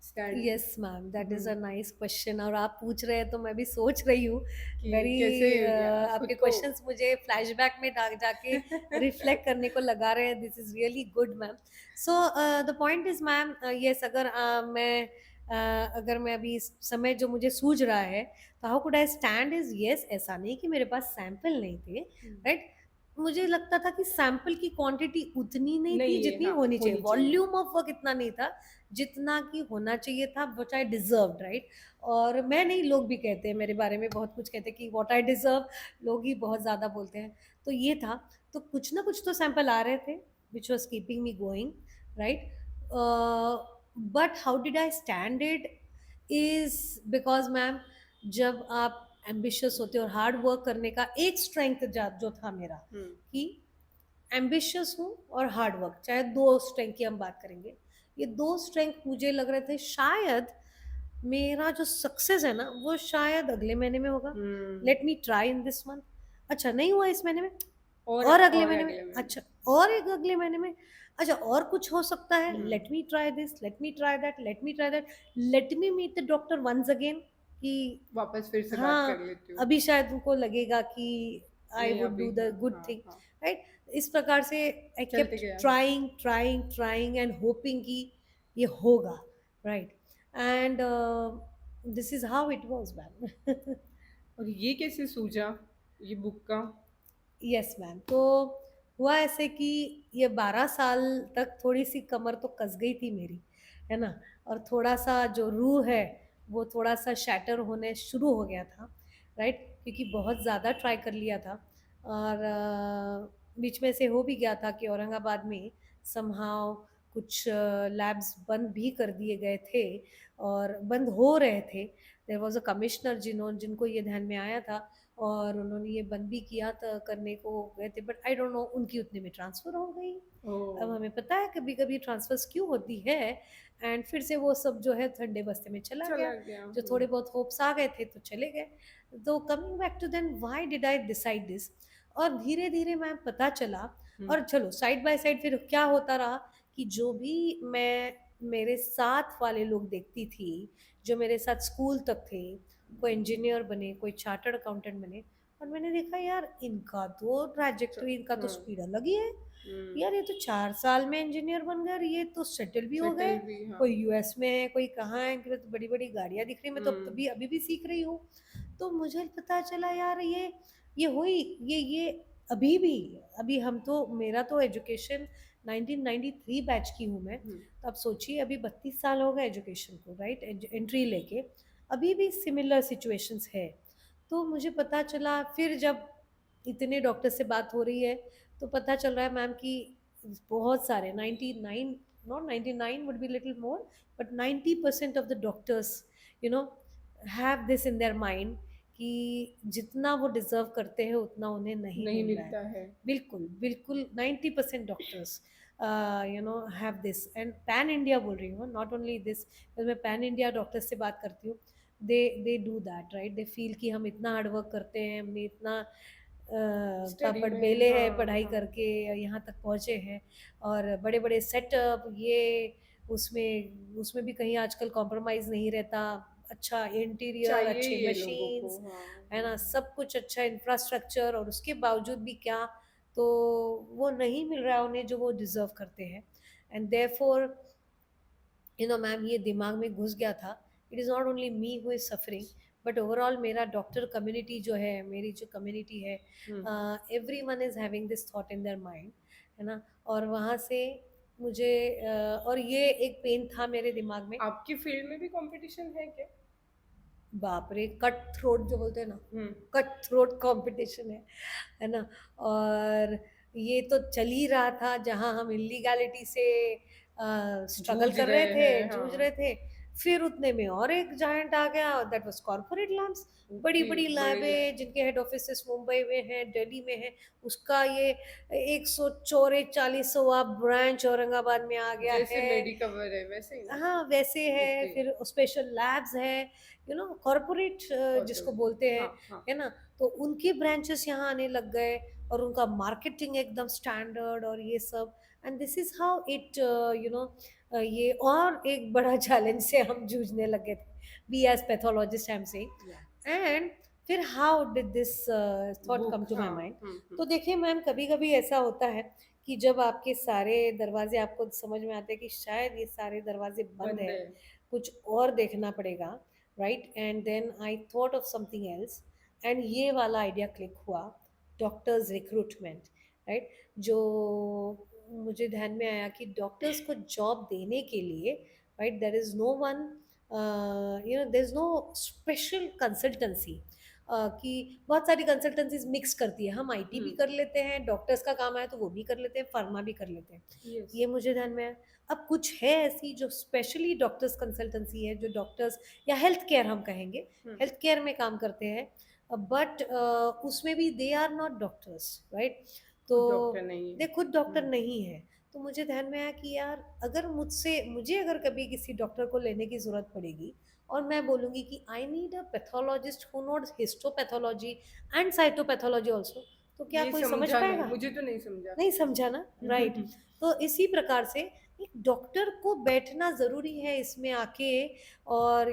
stand? Yes ma'am, that is a hmm, nice question, और आप पूछ रहे हैं तो मैं भी सोच रही हूँ। कि कैसे वेरी खुद आपके को क्वेश्चंस मुझे फ्लैशबैक में जाके रिफ्लेक्ट करने को लगा रहे हैं। This is really good ma'am. So the point is ma'am, yes, अगर अगर मैं अभी इस समय जो मुझे सूझ रहा है, तो how could I stand is, yes, ऐसा नहीं कि मेरे पास सैंपल नहीं थे, राइट। मुझे लगता था कि सैंपल की क्वांटिटी उतनी नहीं थी नहीं है, जितनी हाँ होनी चाहिए, होनी चाहिए। वॉल्यूम ऑफ वर्क इतना नहीं था जितना कि होना चाहिए था, व्हाट आई डिजर्व्ड, राइट। और मैं नहीं, लोग भी कहते हैं मेरे बारे में, बहुत कुछ कहते हैं कि व्हाट आई डिजर्व, लोग ही बहुत ज़्यादा बोलते हैं। तो ये था, तो कुछ ना कुछ तो सैंपल आ रहे थे which was keeping me going, right. But how did I stand it is because ma'am, जब आप एम्बिशियस होते हो और हार्ड वर्क करने का एक स्ट्रेंथ जो था मेरा, हम्म। कि एम्बिशियस हूँ और हार्ड वर्क, चाहे दो स्ट्रेंथ की हम बात करेंगे, ये दो स्ट्रेंथ मुझे लग रहे थे शायद मेरा जो सक्सेस है ना वो शायद अगले महीने में होगा। Hmm. Let me try in this month. अच्छा नहीं हुआ इस महीने में, और अगले और महीने में, अगले महीने। अच्छा और एक अगले महीने में, अच्छा और कुछ हो सकता है, hmm. Let me try this, let me try that, let me try that, let me meet the doctor once again, कि वापस फिर से बात कर हाँ लेती हूँ। अभी शायद उनको लगेगा कि आई नहीं वुड अभी, डू द हाँ गुड हाँ थिंग, हाँ। राइट। इस प्रकार से आई चलते केप्ट गया। Trying trying trying and hopping कि ये होगा, right. And this is how it was ma'am. और ये कैसे सूझा, ये बुक का? यस मैम, तो हुआ ऐसे कि ये 12 साल तक थोड़ी सी कमर तो कस गई थी मेरी, है ना, और थोड़ा सा जो रूह है वो थोड़ा सा शैटर होने शुरू हो गया था, राइट, क्योंकि बहुत ज़्यादा ट्राई कर लिया था। और बीच में से हो भी गया था कि औरंगाबाद में समहाउ कुछ लैब्स बंद भी कर दिए गए थे, और बंद हो रहे थे। देयर वाज अ कमिश्नर जिनको ये ध्यान में आया था, और उन्होंने ये बंद भी किया था, करने को गए थे, बट आई डोंट नो उनकी उतने में ट्रांसफ़र हो गई। ओ। अब हमें पता है कभी कभी ट्रांसफर्स क्यों होती है, एंड फिर से वो सब जो है ठंडे बस्ते में चला चला गया। गया। जो थोड़े बहुत होप्स आ गए थे तो चले गए। तो coming back to then why did I decide this, और धीरे धीरे मैं पता चला, हम्म। और चलो साइड बाय साइड फिर क्या होता रहा कि जो भी मैं मेरे साथ वाले लोग देखती थी, जो मेरे साथ स्कूल तक थे, कोई इंजीनियर बने, कोई चार्टर्ड अकाउंटेंट बने, और मैंने देखा यार इनका तो ट्रैजेक्टरी, इनका तो हाँ। स्पीड अलग ही है। यार ये तो 4 साल में इंजीनियर बन गए और ये तो सेटल भी हो गए। सेटल भी, हाँ। कोई यूएस में है, कोई कहाँ है, इनकी तो बड़ी बड़ी गाड़ियां दिख रही, मैं तो हम्म। तभी अभी भी सीख रही हूँ। तो मुझे पता चला यार ये हुई, ये अभी भी, अभी हम तो, मेरा तो एजुकेशन 1993 बैच की हूँ मैं, हम्म। तो आप सोचिए अभी 32 साल हो गए एजुकेशन को, राइट, एंट्री लेके, अभी भी सिमिलर सिचुएशंस है। तो मुझे पता चला फिर जब इतने डॉक्टर से बात हो रही है, तो पता चल रहा है मैम कि बहुत सारे 99, not 99 would be little more, but 90% of the doctors you know have this in their mind कि जितना वो डिजर्व करते हैं उतना उन्हें नहीं नहीं मिल रहा है। मिलता है। बिल्कुल बिल्कुल 90% doctors have this, and pan India बोल रही हूँ, नॉट ओनली दिस, मैं पैन इंडिया डॉक्टर्स से बात करती हूँ। They do that, right, they feel कि हम इतना हार्ड वर्क करते हैं, हमने इतना स्टडी पापड़ में, बेले हैं हाँ पढ़ाई हाँ। करके यहाँ तक पहुँचे हैं, और बड़े बड़े सेटअप ये, उसमें उसमें भी कहीं आजकल कॉम्प्रोमाइज़ नहीं रहता, अच्छा इंटीरियर, चाहिए अच्छे ये लोगों को, मशीन्स, हाँ। है ना, सब कुछ अच्छा इंफ्रास्ट्रक्चर, और उसके बावजूद भी क्या, तो वो नहीं मिल रहा है उन्हें जो वो डिजर्व करते हैं। एंड देयरफॉर मैम ये दिमाग में घुस गया था, it is not only me who is suffering, but overall मेरा डॉक्टर कम्युनिटी जो है, मेरी जो कम्युनिटी है, hmm. Everyone is having this thought in their mind, है ना। और वहाँ से मुझे और ये एक पेन था मेरे दिमाग में। आपकी फील्ड में भी कंपटीशन है क्या? बाप रे, कट थ्रोट जो बोलते हैं ना, हम्म। कट थ्रोट कंपटीशन है ना। और ये तो चल ही रहा था, जहां हम इलीगैलिटी से स्ट्रगल जूझ कर रहे रहे थे, हैं, जूझ हाँ। रहे थे। फिर उतने में और एक जायंट आ गया, दैट वाज कॉर्पोरेट लैब्स। बड़ी ओके, बड़ी बड़े लैबें जिनके हेड ऑफिसेस मुंबई में है, दिल्ली में है, उसका ये 144वां ब्रांच औरंगाबाद में आ गया जैसे है। मेडिकवर है वैसे ही ना? हाँ, वैसे है। ओके। फिर स्पेशल लैब्स है, कॉर्पोरेट जिसको कॉर्पोरेट, बोलते हैं, हाँ हाँ। है ना। तो उनके ब्रांचेस यहाँ आने लग गए, और उनका मार्केटिंग एकदम स्टैंडर्ड और ये सब। And this is how it, ये और एक बड़ा चैलेंज से हम जूझने लगे थे, be as pathologist I am या सेइंग। एंड फिर how did this thought come book, to my हाँ। माइंड। हम्म। तो देखिए मैम, कभी कभी ऐसा होता है कि जब आपके सारे दरवाजे आपको समझ में आते हैं कि शायद ये सारे दरवाजे बंद बंद है, है। कुछ और देखना पड़ेगा, right. And then I thought of something else, and ये वाला आइडिया क्लिक हुआ, डॉक्टर्स रिक्रूटमेंट, राइट। जो मुझे ध्यान में आया कि डॉक्टर्स को जॉब देने के लिए, right, there is no one, there is no special consultancy, कि बहुत सारी कंसल्टेंसीज मिक्स करती है, हम आईटी भी हम्म। कर लेते हैं, डॉक्टर्स का काम आए तो वो भी कर लेते हैं, फार्मा भी कर लेते हैं। यस। ये मुझे ध्यान में आया। अब कुछ है ऐसी जो स्पेशली डॉक्टर्स कंसल्टेंसी है, जो डॉक्टर्स या हेल्थ केयर हम कहेंगे, हम्म। हेल्थ केयर में काम करते हैं, बट उसमें भी they are not doctors, right. तो खुद डॉक्टर नहीं है। दे खुद डॉक्टर नहीं है। तो मुझे ध्यान में आया कि यार, अगर मुझे अगर कभी किसी डॉक्टर को लेने की जरूरत पड़ेगी, और मैं बोलूंगी कि I need a pathologist who notes histopathology and cytopathology also, तो क्या ये कोई समझ समझा नहीं, पाएगा? मुझे तो नहीं समझा। नहीं समझा ना, राइट। तो इसी प्रकार से एक डॉक्टर को बैठना जरूरी है इसमें आके, और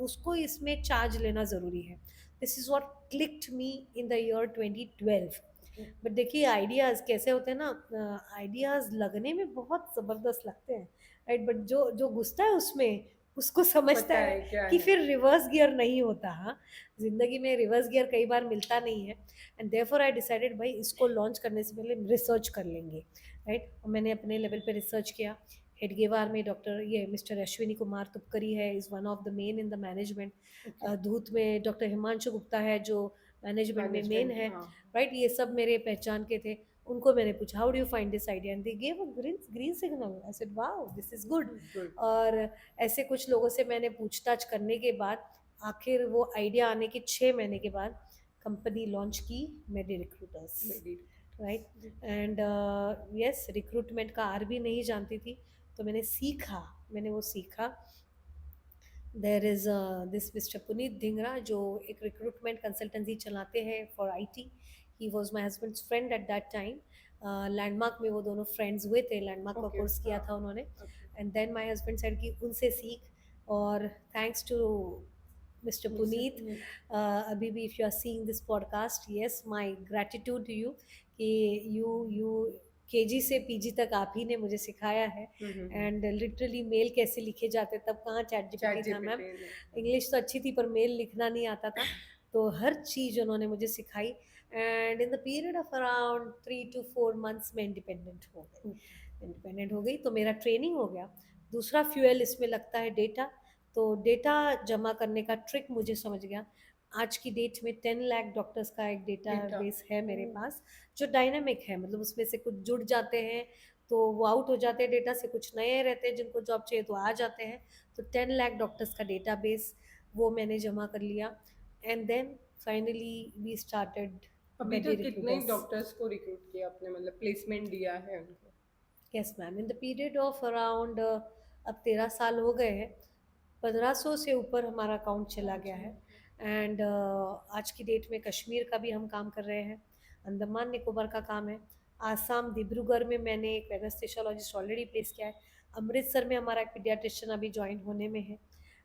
उसको इसमें चार्ज लेना जरूरी है। This is what clicked me in the year 2012। But देखिए, आइडियाज कैसे होते हैं ना, आइडियाज लगने में बहुत जबरदस्त लगते हैं, राइट। बट जो जो घुसता है उसमें, उसको समझता पता है है क्या कि है। फिर रिवर्स गियर नहीं होता। हाँ, जिंदगी में रिवर्स गियर कई बार मिलता नहीं है। एंड देयरफॉर आई डिसाइडेड, भाई इसको लॉन्च करने से पहले रिसर्च कर लेंगे, राइट। और मैंने अपने लेवल पे रिसर्च किया। हेडगेवार में डॉक्टर ये मिस्टर अश्विनी कुमार तुपकरी है, is one of the main in the management. Okay. धूत में डॉक्टर हिमांशु गुप्ता है, जो मैनेजमेंट में मेन मैनेजमेंट, है, हाँ। राइट। ये सब मेरे पहचान के थे। उनको मैंने पूछा, how do you find this idea, and they gave a green green signal. I said wow, this is good. Good. और ऐसे कुछ लोगों से मैंने पूछताछ करने के बाद, आखिर वो आइडिया आने के 6 महीने के बाद कंपनी लॉन्च की, Medi Recruiters, Medi. Right. And yes, recruitment का आर भी नहीं जानती थी, तो मैंने वो सीखा। There is this mister Puneet Dhingra, जो एक रिक्रूटमेंट कंसल्टेंसी चलाते हैं for IT. He was my husband's friend at that time. Landmark में वो दोनों फ्रेंड्स हुए थे, लैंडमार्क का ओके, कोर्स किया हाँ। था उन्होंने। Okay. And then my husband said कि उनसे सीख। और thanks to mister mister Puneet, Puneet. अभी भी if you are seeing this podcast, yes, my gratitude to you, कि यू केजी से पीजी तक आप ही ने मुझे सिखाया है। हम्म। एंड लिटरली मेल कैसे लिखे जाते, तब कहाँ चैट चैट जीपीटी था मैम। जीपीटी ने। इंग्लिश तो अच्छी थी, पर मेल लिखना नहीं आता था। तो हर चीज़ उन्होंने मुझे सिखाई। And in the period of around 3 to 4 months में इंडिपेंडेंट हो गई, तो मेरा ट्रेनिंग हो गया। दूसरा फ्यूएल इसमें लगता है डेटा। तो डेटा जमा करने का ट्रिक मुझे समझ गया। आज की डेट में 10 लाख डॉक्टर्स का एक डेटा डेटा। बेस है मेरे पास, जो डायनामिक है, मतलब उसमें से कुछ जुड़ जाते हैं तो वो आउट हो जाते हैं डेटा से, कुछ नए रहते हैं जिनको जॉब चाहिए तो आ जाते हैं। तो 10 लाख डॉक्टर्स का डेटा बेस, वो मैंने जमा कर लिया। And then finally we started अभी मेडी तक कितने रिक्रूटर्स। डॉक्टर्स को रिक्रूट किया आपने, मतलब प्लेसमेंट दिया है उनको? Yes ma'am, in the period of around, अब 13 साल हो गए हैं, 1500 से ऊपर हमारा अकाउंट चला गया अच्छा। है। एंड आज की डेट में कश्मीर का भी हम काम कर रहे हैं, अंडमान निकोबार का काम है, आसाम डिब्रूगढ़ में मैंने एक एनेस्थेसियोलॉजिस्ट ऑलरेडी प्लेस किया है, अमृतसर में हमारा एक पीडियाट्रिशियन अभी ज्वाइन होने में है,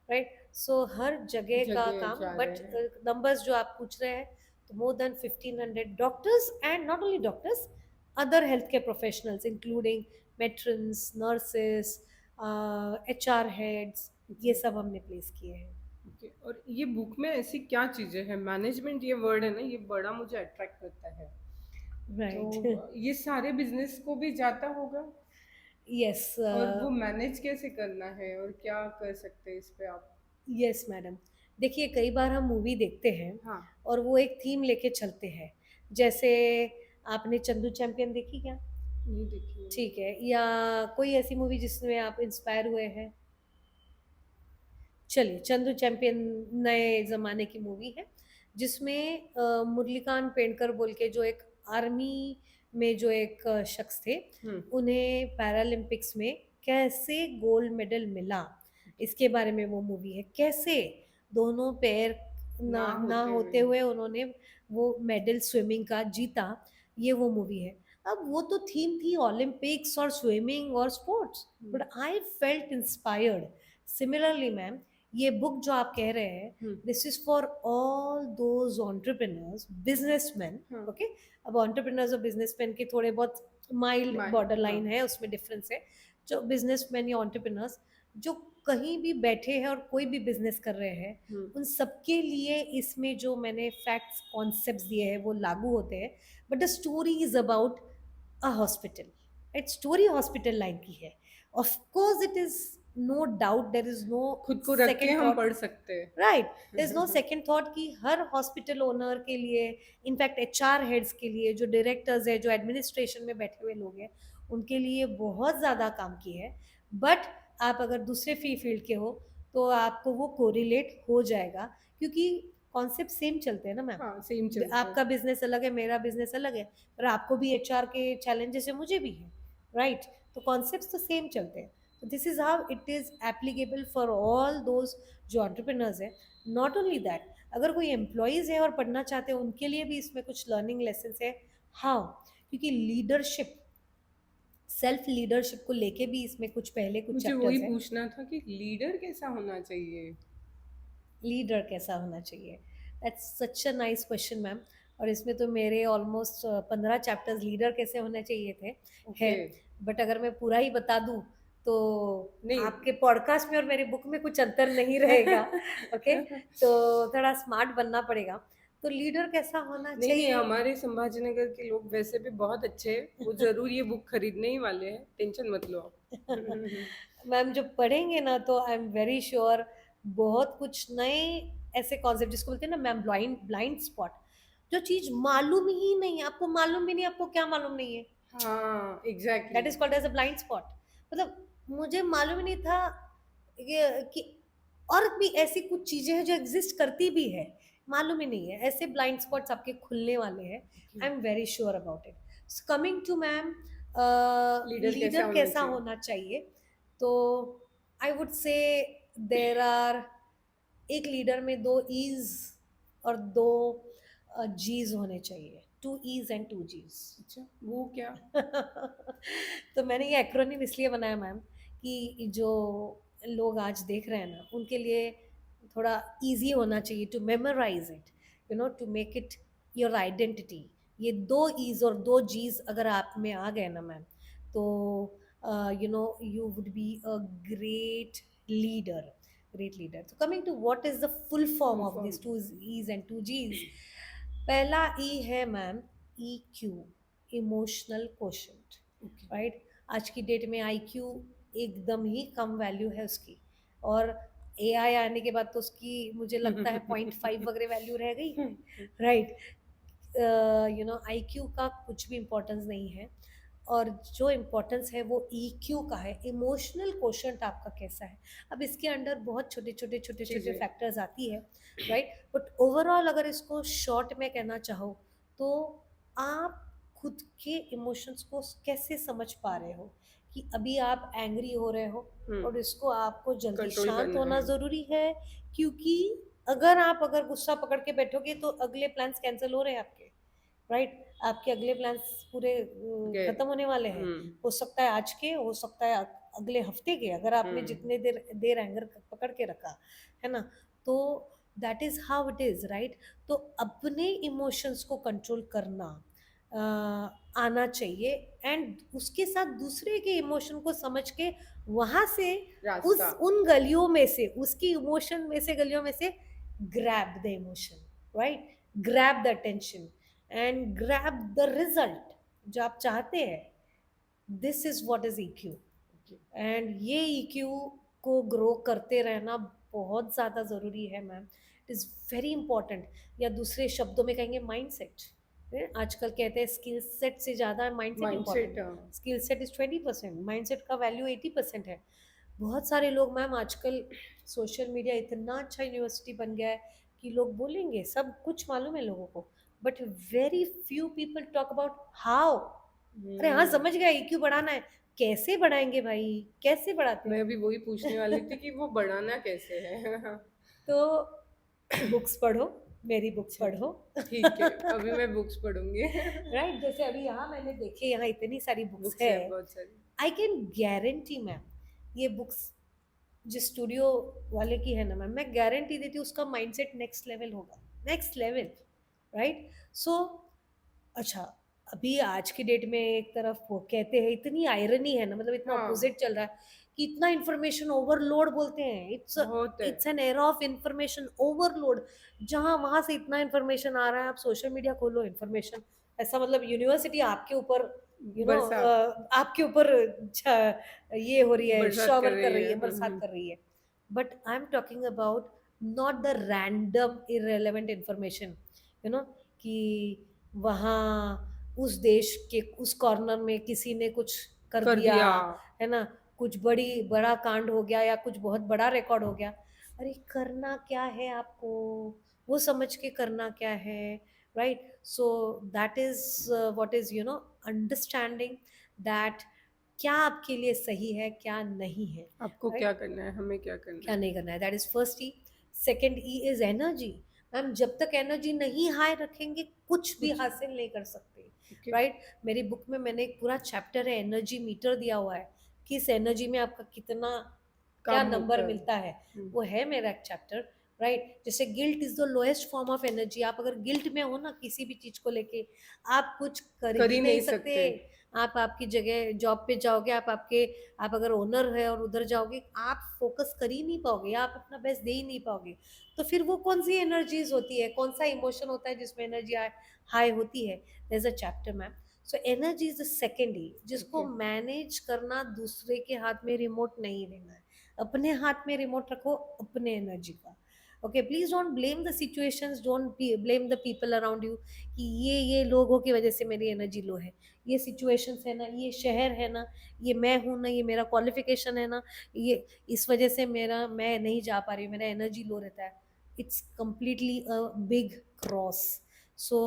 राइट। सो हर जगह का जगह काम। जा बट रहे हैं। नंबर्स जो आप पूछ रहे हैं, तो more than 1500 doctors, and not only doctors, other healthcare professionals including matrons, nurses, HR heads, ये जी। सब हमने प्लेस किए हैं। ओके, और ये बुक में ऐसी क्या चीजें हैं, मैनेजमेंट ये वर्ड है ना, ये बड़ा मुझे अट्रैक्ट करता है। राइट। तो ये सारे बिजनेस को भी जाता होगा, यस। और वो मैनेज कैसे करना है और क्या कर सकते हैं इस पे आप? Yes madam. देखिए कई बार हम मूवी देखते हैं हाँ। और वो एक थीम लेके चलते हैं। जैसे आपने चंदू चैंपियन देखी क्या? नहीं देखी मैंने। ठीक है, या कोई ऐसी मूवी जिसमें आप इंस्पायर हुए हैं? चलिए, चंदू चैंपियन नए ज़माने की मूवी है, जिसमें मुरलीकांत पेंडकर बोल के जो एक आर्मी में जो एक शख्स थे, हुँ। उन्हें पैरालंपिक्स में कैसे गोल्ड मेडल मिला, इसके बारे में वो मूवी है। कैसे दोनों पैर ना ना होते हुए। होते हुए उन्होंने वो मेडल स्विमिंग का जीता, ये वो मूवी है। अब वो तो थीम थी ओलंपिक्स और स्विमिंग और sports, hmm, but I felt inspired. Similarly ma'am, ये बुक जो आप कह रहे हैं, hmm. This is for all those entrepreneurs, businessman. हाँ, ओके, अब एंटरप्रेन्योर्स और बिजनेसमैन के थोड़े बहुत माइल्ड बॉर्डर हाँ। लाइन है, उसमें डिफरेंस है। जो बिजनेसमैन या एंटरप्रेन्योर्स जो कहीं भी बैठे हैं और कोई भी बिजनेस कर रहे हैं, हुँ। उन सबके लिए इसमें जो मैंने फैक्ट्स कॉन्सेप्ट्स दिए हैं वो लागू होते हैं। But the story is about a hospital, it story hospital line की है। Of course it is no doubt, there is no खुद को रख के सेकंड हम थॉट, पढ़ सकते राइट, देयर इज नो हैं। सेकंड थॉट कि हर हॉस्पिटल ओनर के लिए, इनफैक्ट एचआर हेड्स के लिए, जो डायरेक्टर्स है, जो एडमिनिस्ट्रेशन में बैठे हुए लोग हैं, उनके लिए बहुत ज़्यादा काम की है। बट आप अगर दूसरे फील्ड के हो तो आपको वो कोरिलेट हो जाएगा, क्योंकि कॉन्सेप्ट सेम चलते हैं ना मैम। हाँ, सेम चलते हैं। आपका बिजनेस अलग है, मेरा बिजनेस अलग है, पर आपको भी एचआर के चैलेंजेस है, मुझे भी है, राइट? तो कॉन्सेप्ट्स तो सेम चलते हैं। तो this is how it is applicable for all those जो एंटरप्रेन्योर्स है। नॉट ओनली दैट, अगर कोई एम्प्लॉयज़ है और पढ़ना चाहते हैं, उनके लिए भी इसमें कुछ लर्निंग लेसन है। हाँ, क्योंकि लीडरशिप, सेल्फ लीडरशिप को लेके भी इसमें कुछ पहले कुछ मुझे वही चैप्टर्स है। पूछना था कि लीडर कैसा होना चाहिए? लीडर कैसा होना चाहिए, that's such a nice question ma'am. और इसमें तो मेरे ऑलमोस्ट 15 चैप्टर्स लीडर कैसे होने चाहिए थे, है। ओके। बट अगर मैं पूरा ही बता दूं तो नहीं। आपके पॉडकास्ट में और मेरी बुक में कुछ अंतर नहीं रहेगा। ओके, तो थोड़ा स्मार्ट बनना पड़ेगा। तो लीडर कैसा होना नहीं, नहीं, चाहिए? हमारे संभाजीनगर के लोग वैसे भी बहुत अच्छे हैं, वो ज़रूर ये बुक खरीदने ही वाले हैं, टेंशन मत लो आप। मैम जब पढ़ेंगे ना तो आई एम वेरी श्योर बहुत कुछ नए ऐसे कॉन्सेप्ट, जिसको बोलते हैं ना मैम ब्लाइंड ब्लाइंड स्पॉट, जो चीज मालूम ही नहीं है आपको, मालूम भी नहीं आपको क्या मालूम नहीं है, हाँ, that exactly. Is called as a blind spot. मतलब मुझे मालूम ही नहीं था कि और भी ऐसी कुछ चीजें हैं जो एग्जिस्ट करती भी है, मालूम ही नहीं है। ऐसे ब्लाइंड स्पॉट्स आपके खुलने वाले हैं, I am very sure about it. Coming to ma'am, leader कैसा लीडर होना कैसा चाहिए? होना चाहिए, तो I would say there are, एक लीडर में दो ईज और दो जीज होने चाहिए, टू ईज एंड टू जीज। अच्छा, वो क्या? तो मैंने ये एक्रोनिम इसलिए बनाया मैम कि जो लोग आज देख रहे हैं ना, उनके लिए थोड़ा इजी होना चाहिए to memorise it, you know, to make it your identity. ये दो ईज और दो जीज अगर आप में आ गए ना मैम, तो you know you would be a great leader, great leader. तो coming to what is the full form full of form? This two E's and two G's, पहला ई है ma'am EQ, emotional quotient, okay. Right? आज की date में IQ एकदम ही कम value है उसकी, और AI आने के बाद तो उसकी मुझे लगता है 0.5 वगैरह वैल्यू रह गई है, राइट? यू नो IQ का कुछ भी इम्पोर्टेंस नहीं है, और जो इम्पोर्टेंस है वो EQ का है, इमोशनल क्वोशंट आपका कैसा है। अब इसके अंडर बहुत छोटे छोटे छोटे छोटे चीज़ें। फैक्टर्स आती है, राइट? बट ओवरऑल अगर इसको शॉर्ट में कहना चाहो, तो आप खुद के इमोशंस को कैसे समझ पा रहे हो, कि अभी आप एंग्री हो रहे हो हुँ, और इसको आपको जल्दी कंट्रोल शांत करना होना है। ज़रूरी है, क्योंकि अगर गुस्सा पकड़ के बैठोगे तो अगले प्लान्स कैंसिल हो रहे हैं आपके, राइट? आपके अगले प्लान्स पूरे गए। खत्म होने वाले हैं। हुँ, हो सकता है आज के, हो सकता है अगले हफ्ते के, अगर आपने हुँ। जितने देर देर एंगर पकड़ के रखा है ना। तो that is how it is, right? तो अपने इमोशंस को कंट्रोल करना आना चाहिए, एंड उसके साथ दूसरे के इमोशन को समझ के वहां से, रास्ता। उस उन गलियों में से, उसकी इमोशन में से, गलियों में से grab the emotion, right? Grab the attention and grab the result जो आप चाहते हैं। This is what is EQ। Okay. And ये EQ को ग्रो करते रहना बहुत ज़्यादा ज़रूरी है ma'am, it is very important. या दूसरे शब्दों में कहेंगे माइंडसेट। आजकल कहते हैं स्किल सेट से ज़्यादा माइंडसेट इंपॉर्टेंट माइंडसेट। है। स्किल सेट इज़ 20%, माइंडसेट का वैल्यू 80% है। बहुत सारे लोग मैम आजकल सोशल मीडिया इतना अच्छा यूनिवर्सिटी बन गया है कि लोग बोलेंगे, सब कुछ मालूम है लोगों को, but very few people talk about how. अरे हाँ, हम्म। समझ गया, ईक्यू बढ़ाना है, कैसे बढ़ाएंगे भाई, कैसे बढ़ाते मैं हैं? अभी वही पूछने वाली थी कि वो बढ़ाना कैसे है। तो बुक्स पढ़ो, मेरी बुक्स अच्छा, पढ़ो। ठीक है, अभी मैं बुक्स पढ़ूंगी। राइट, जैसे अभी यहाँ मैंने देखे, यहाँ इतनी सारी बुक्स बुक्स है। है बहुत सारी। आई कैन गारंटी मैम, ये बुक्स जिस स्टूडियो वाले की है ना मैम, मैं गारंटी देती हूँ उसका माइंडसेट नेक्स्ट लेवल होगा, नेक्स्ट लेवल। राइट। सो अच्छा, अभी आज की डेट में एक तरफ वो कहते हैं, इतनी आयरनी है ना, मतलब इतना हाँ, अपोजिट चल रहा है कि इतना इंफॉर्मेशन ओवरलोड बोलते हैं। इट्स बहुत है। It's an era of information overload. जहां वहां से इतना इंफॉर्मेशन आ रहा है, आप सोशल मीडिया खोलो, इंफॉर्मेशन ऐसा, मतलब यूनिवर्सिटी आपके ऊपर, बरसात, आपके ऊपर ये हो रही है, बरसात कर शॉवर कर रही रही है। है, बरसात कर रही है। But I am talking about not the random irrelevant information, you know, कि वहाँ उस देश के उस कॉर्नर में किसी ने कुछ कर कर दिया, दिया। है ना, कुछ बड़ा कांड हो गया या कुछ बहुत बड़ा रिकॉर्ड हो गया। अरे करना क्या है आपको, वो समझ के करना क्या है। Right. So that is what is understanding that क्या आपके लिए सही है, क्या नहीं है। आपको क्या राइट। करना है, हमें क्या करना क्या है। नहीं करना है, that is first E. Second E is energy. Ma'am जब तक एनर्जी नहीं हाई रखेंगे, कुछ भी कुछ। हासिल नहीं कर सकते। ओके। राइट। मेरी बुक में मैंने एक पूरा चैप्टर है, एनर्जी मीटर दिया हुआ है, किस एनर्जी में आपका कितना, क्या काम होता नंबर है। मिलता है, वो है मेरा एक चैप्टर। राइट। जैसे guilt is the lowest form of energy. आप अगर गिल्ट में हो ना किसी भी चीज को लेके, आप कुछ कर कर ही ही नहीं नहीं सकते। सकते। आप आपकी जगह जॉब पे जाओगे, आप अगर ओनर है और उधर जाओगे, आप फोकस कर ही नहीं पाओगे, आप अपना बेस्ट दे ही नहीं पाओगे। तो फिर वो कौन सी एनर्जीज होती है, कौन सा इमोशन होता है जिसमें एनर्जी हाई होती है? There is a chapter ma'am. So energy is the second E, जिसको ओके। मैनेज करना दूसरे के हाथ में रिमोट नहीं देना है, अपने हाथ में रिमोट रखो, अपने एनर्जी का। Okay, please don't blame the situations, don't blame the people around you कि ये लोगों की वजह से मेरी एनर्जी लो है, ये सिचुएशंस है ना, ये शहर है ना, ये मैं हूं ना, ये मेरा क्वालिफिकेशन है ना, ये इस वजह से मेरा मैं नहीं जा पा रही, मेरा एनर्जी लो रहता है। It's completely a big cross. So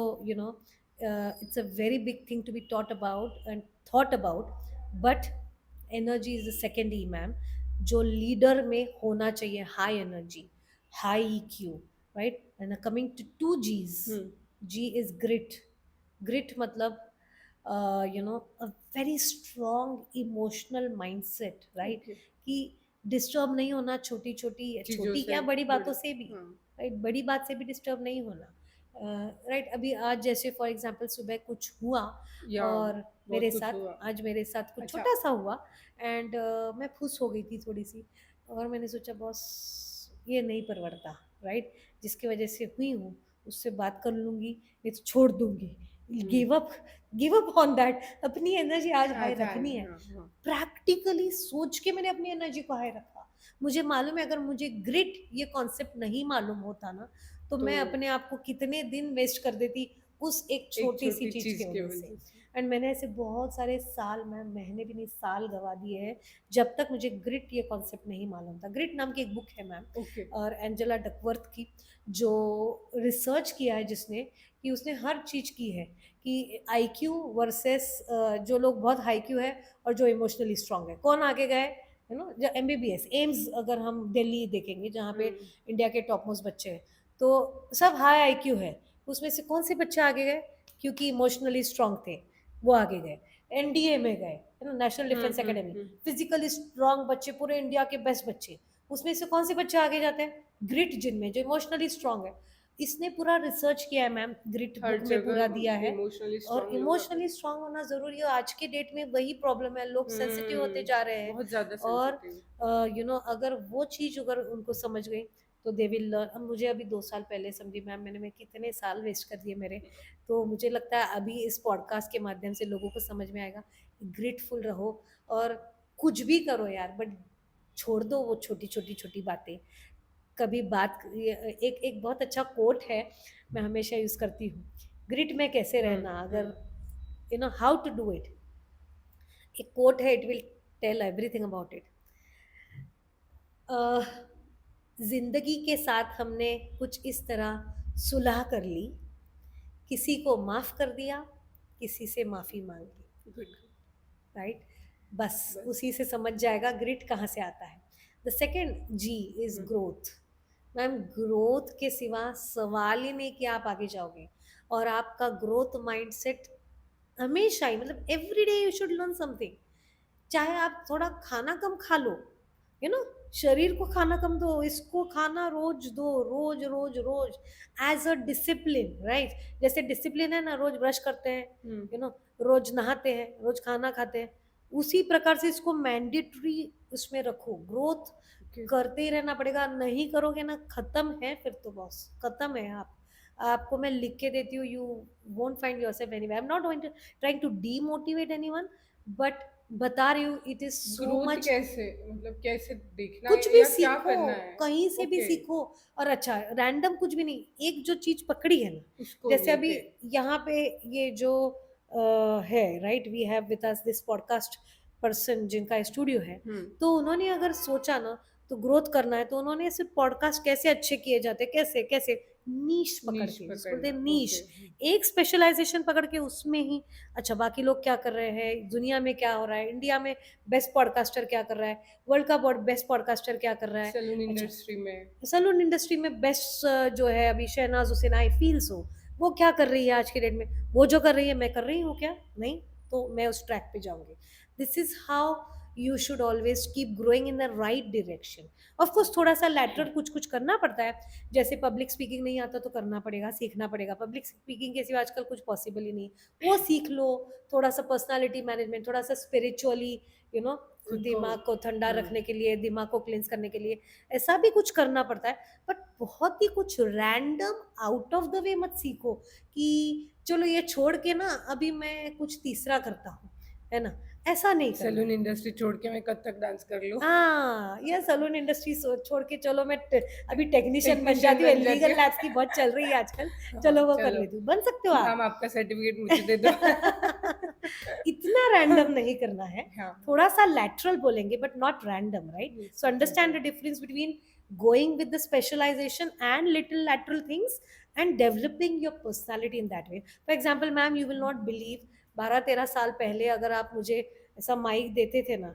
it's a very big thing to be taught about and thought about. But energy is the second E ma'am, जो लीडर में होना चाहिए, high energy, high EQ. Right. And coming to two G's, hmm. G is grit. Grit मतलब a very strong emotional mindset. Right. Okay. कि disturb नहीं होना छोटी छोटी चीजों छोटी से। क्या, बड़ी बड़े। बातों से भी। हाँ। राइट, बड़ी बात से भी डिस्टर्ब नहीं होना। राइट। अभी आज जैसे फॉर एग्जांपल सुबह कुछ हुआ, या और बहुत कुछ हुआ। मेरे साथ कुछ अच्छा। छोटा सा हुआ, एंड मैं खुश हो गई थी थोड़ी सी, और मैंने सोचा बॉस ये नहीं परवड़ता। राइट। जिसकी वजह से हुई हूँ उससे बात कर लूंगी, नहीं तो छोड़ दूंगी। Hmm. Give up on that. अपनी एनर्जी आज हाई अच्छा है। रखनी है। हाँ, हाँ। प्रैक्टिकली सोच के मैंने अपनी एनर्जी को हाई रखा। मुझे मालूम है, अगर मुझे ग्रिट ये कॉन्सेप्ट नहीं मालूम होता ना, तो तो मैं अपने आप को कितने दिन वेस्ट कर देती उस एक एक छोटी सी छोटी चीज चीज की की वजह से। वजह से। एंड मैंने ऐसे बहुत सारे साल, मैं महीने भी नहीं साल गवा दिए हैं, जब तक मुझे ग्रिट ये कॉन्सेप्ट नहीं मालूम था। ग्रिट नाम की एक बुक है मैम, ओके। और एंजेला डकवर्थ की, जो रिसर्च किया है जिसने, कि उसने हर चीज की है कि आईक्यू वर्सेस जो लोग बहुत हाई क्यू है और जो इमोशनली स्ट्रांग है, कौन आगे गए। जो एमबीबीएस एम्स अगर हम दिल्ली देखेंगे, जहाँ पे हम्म। इंडिया के टॉप मोस्ट बच्चे हैं, तो सब हाई आईक्यू है। उसमें से कौन से बच्चे आगे गए? क्योंकि इमोशनली स्ट्रांग थे, वो आगे गए। एनडीए में गए, नेशनल डिफेंस एकेडमी। हम्म। फिजिकली स्ट्रांग बच्चे, पूरे इंडिया के बेस्ट बच्चे, उसमें से कौन से बच्चे आगे जाते हैं? ग्रिट जिनमें, जो इमोशनली स्ट्रांग है। इसने पूरा रिसर्च किया है मैम, ग्रिट हर बुक में पूरा दिया जगह है। इमोशनली और स्ट्रांग लोग आगे। इमोशनली स्ट्रांग होना जरूरी है, आज के डेट में वही प्रॉब्लम है, लोग सेंसिटिव होते जा रहे हैं। बहुत ज्यादा और सेंसिटिव। अगर वो चीज अगर उनको समझ गई, तो दे विल लर्न। अब मुझे अभी 2 साल पहले समझी मैम, मैं कितने साल वेस्ट कर दिए मेरे। तो मुझे लगता है अभी इस पॉडकास्ट के माध्यम से लोगों को समझ में आएगा, ग्रेटफुल रहो, और कुछ भी करो यार, बट छोड़ दो वो छोटी छोटी छोटी बातें। कभी बात एक एक बहुत अच्छा कोट है, मैं हमेशा यूज करती हूँ, ग्रिट में कैसे रहना, अगर you know how to do it. एक कोट है, it will tell everything about it. जिंदगी के साथ हमने कुछ इस तरह सुलह कर ली, किसी को माफ कर दिया, किसी से माफी मांग ली, गुड। राइट? बस बस। उसी से समझ जाएगा ग्रिट कहाँ से आता है। The second G is growth. Ma'am, growth के सिवा सवाल ही नहीं कि आप आगे जाओगे। और आपका ग्रोथ माइंडसेट हमेशा ही, मतलब every day you should learn something. चाहे आप थोड़ा खाना कम खा लो, यू नो, शरीर को खाना कम दो, इसको खाना रोज दो, रोज रोज रोज, एज अ डिसिप्लिन, राइट? जैसे डिसिप्लिन है ना, रोज ब्रश करते हैं, यू नो, रोज नहाते हैं, रोज खाना खाते हैं, उसी प्रकार से इसको मैंडेटरी उसमें रखो। ग्रोथ करते ही रहना पड़ेगा, नहीं करोगे ना खत्म है, फिर तो बॉस खत्म है। आपको मैं लिख के देती हूँ, you won't find yourself anywhere. I am not going to trying to demotivate anyone, but बता रही हूँ, it is so growth much. कैसे, मतलब कैसे देखना कुछ है भी या क्या सीखो, करना है? कहीं से भी ओके, सीखो। और अच्छा, रैंडम कुछ भी नहीं, एक जो चीज पकड़ी है ना, उसको जैसे अभी लेके। यहाँ पे ये जो है, right, we have with us this podcast person जिनका स्टूडियो है, तो उन्होंने अगर सोचा ना तो ग्रोथ करना है, तो उन्होंने सिर्फ पॉडकास्ट कैसे अच्छे किए जाते, कैसे कैसे नीश पकड़ नीश के, जिसको बोलते पकड़ना। हैं नीश, ओके। एक स्पेशलाइजेशन पकड़ के उसमें ही। अच्छा, बाकी लोग क्या कर रहे हैं, दुनिया में क्या हो रहा है, इंडिया में बेस्ट पॉडकास्टर क्या कर रहा है, वर्ल्ड का बेस्ट पॉडकास्टर क्या कर रहा है। सैलून अच्छा, इंडस्ट्री में। सैलून इंडस्ट्री में बेस्ट जो है अभी शहनाज हुसैन, आई फील्स हो, वो क्या कर रही है आज के डेट में, वो जो कर रही है मैं कर रही हूँ क्या? नहीं, तो मैं उस ट्रैक पे जाऊंगी। This is how you should always keep growing in the right direction. Of course थोड़ा सा लैटरल कुछ कुछ करना पड़ता है, जैसे पब्लिक स्पीकिंग नहीं आता तो करना पड़ेगा, सीखना पड़ेगा। पब्लिक स्पीकिंग के सिवा आजकल कुछ पॉसिबल ही नहीं, वो सीख लो। थोड़ा सा पर्सनालिटी मैनेजमेंट, थोड़ा सा स्पिरिचुअली, यू नो, खुद को। दिमाग को ठंडा रखने के लिए, दिमाग को क्लेंस करने के लिए, ऐसा भी कुछ करना पड़ता है। बट बहुत ही कुछ random out of the way मत सीखो कि चलो ये छोड़ के ना अभी मैं कुछ तीसरा करता हूँ, है ना, ऐसा नहीं करना सैलून है। इंडस्ट्री छोड़ के मैं कथक डांस कर लूं। हाँ, ये सैलून इंडस्ट्री छोड़ के चलो मैं अभी टेक्नीशियन बन टेक्नीशियन जाती हूँ, बन जाती लीगल हूँ। लैब्स की बहुत चल रही है आजकल, हाँ, चलो वो कर चलो लेती हूँ, बन सकते हो मैम, आप। आपका सर्टिफिकेट मुझे दे दो। इतना रैंडम नहीं करना है, हाँ। थोड़ा सा लैटरल बोलेंगे but not random, right? So understand the difference between going with the specialization and little lateral things and developing your personality in that way. For example, ma'am, you will not believe, 12-13 साल पहले अगर आप मुझे ऐसा mic देते थे ना,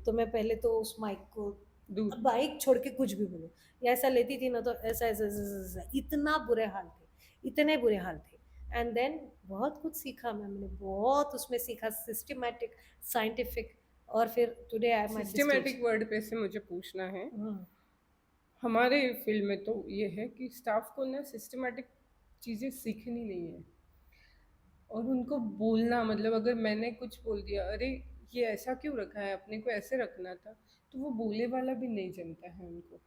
तो मैं पहले तो उस माइक को दूर। बाइक छोड़ के कुछ भी बोलूं या ऐसा लेती थी ना, तो ऐसा ऐसा, इतना बुरे हाल थे, इतने बुरे हाल थे। एंड देन बहुत कुछ सीखा मैंने, बहुत उसमें सीखा, सिस्टमैटिक, साइंटिफिक, और फिर today I am at this stage. Systematic word पे से मुझे पूछना है, हमारे फील्ड में तो ये है कि स्टाफ को ना सिस्टमेटिक चीज़ें सीखनी नहीं है, और उनको बोलना, मतलब अगर मैंने कुछ बोल दिया, अरे ये ऐसा क्यों रखा है, अपने को ऐसे रखना था, तो वो बोले वाला भी नहीं जनता है उनको,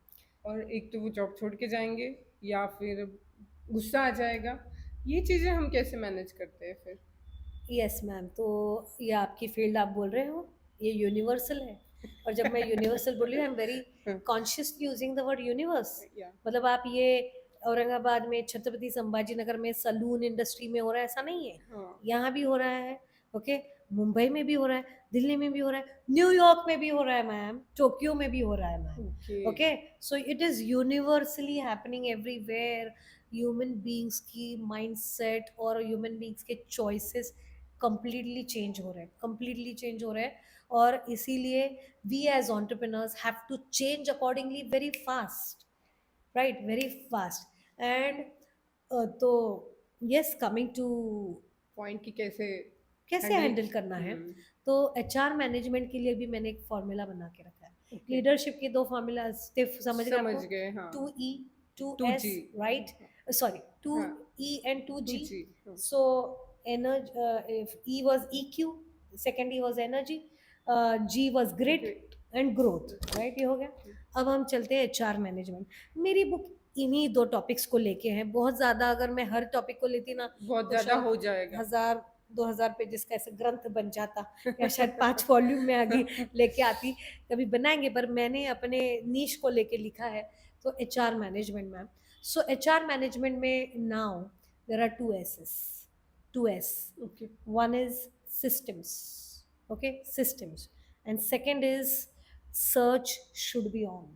और एक तो वो जॉब छोड़ के जाएंगे या फिर गुस्सा आ जाएगा। ये चीज़ें हम कैसे मैनेज करते हैं फिर? यस मैम, तो ये आपकी फील्ड आप बोल रहे हो, ये यूनिवर्सल है। और जब मैं यूनिवर्सल बोल रही हूँ, आई am very consciously using the word universe. या मतलब आप ये औरंगाबाद में, छत्रपति संभाजी नगर में सलून इंडस्ट्री में हो रहा है ऐसा नहीं है, हाँ। यहाँ भी हो रहा है। ओके, मुंबई में भी हो रहा है, दिल्ली में भी हो रहा है, न्यूयॉर्क में भी हो रहा है मैम, टोक्यो में भी हो रहा है ma'am. Okay. Okay, so it is universally happening everywhere. Human beings की माइंडसेट और ह्यूमन बींग्स के चॉइसेस कंप्लीटली चेंज हो रहे हैं, कंप्लीटली चेंज हो रहे हैं। और इसीलिए we as entrepreneurs have to change accordingly very fast, right, very fast. And तो यस, कमिंग टू पॉइंट की कैसे कैसे हैंडल करना है, तो एचआर मैनेजमेंट के लिए भी मैंने एक फॉर्मूला बना के रखा है। लीडरशिप के दो फॉर्मूला समझ रहे समझ आपको, गए। हाँ। 2E 2S, 2G। Right? Sorry, 2E and 2G। 2G। so energy, if E was EQ, second E was energy, G was grit and growth, right? ये हो गया। अब हम चलते हैं एचआर मैनेजमेंट। मेरी बुक इन्हीं दो टॉपिक्स को लेके है, बहुत ज्यादा अगर मैं हर टॉपिक को लेती ना बहुत तो ज्यादा शायद हो जाएगा। 1000-2000 पेजेस का ऐसा ग्रंथ बन जाता, या शायद 5 वॉल्यूम में आगे लेके आती, कभी बनाएंगे। पर मैंने अपने नीश को लेके लिखा है, तो HR management ma'am. So HR management में now there are two S's, two S. Okay. One is systems, okay, systems, and second is search should be on,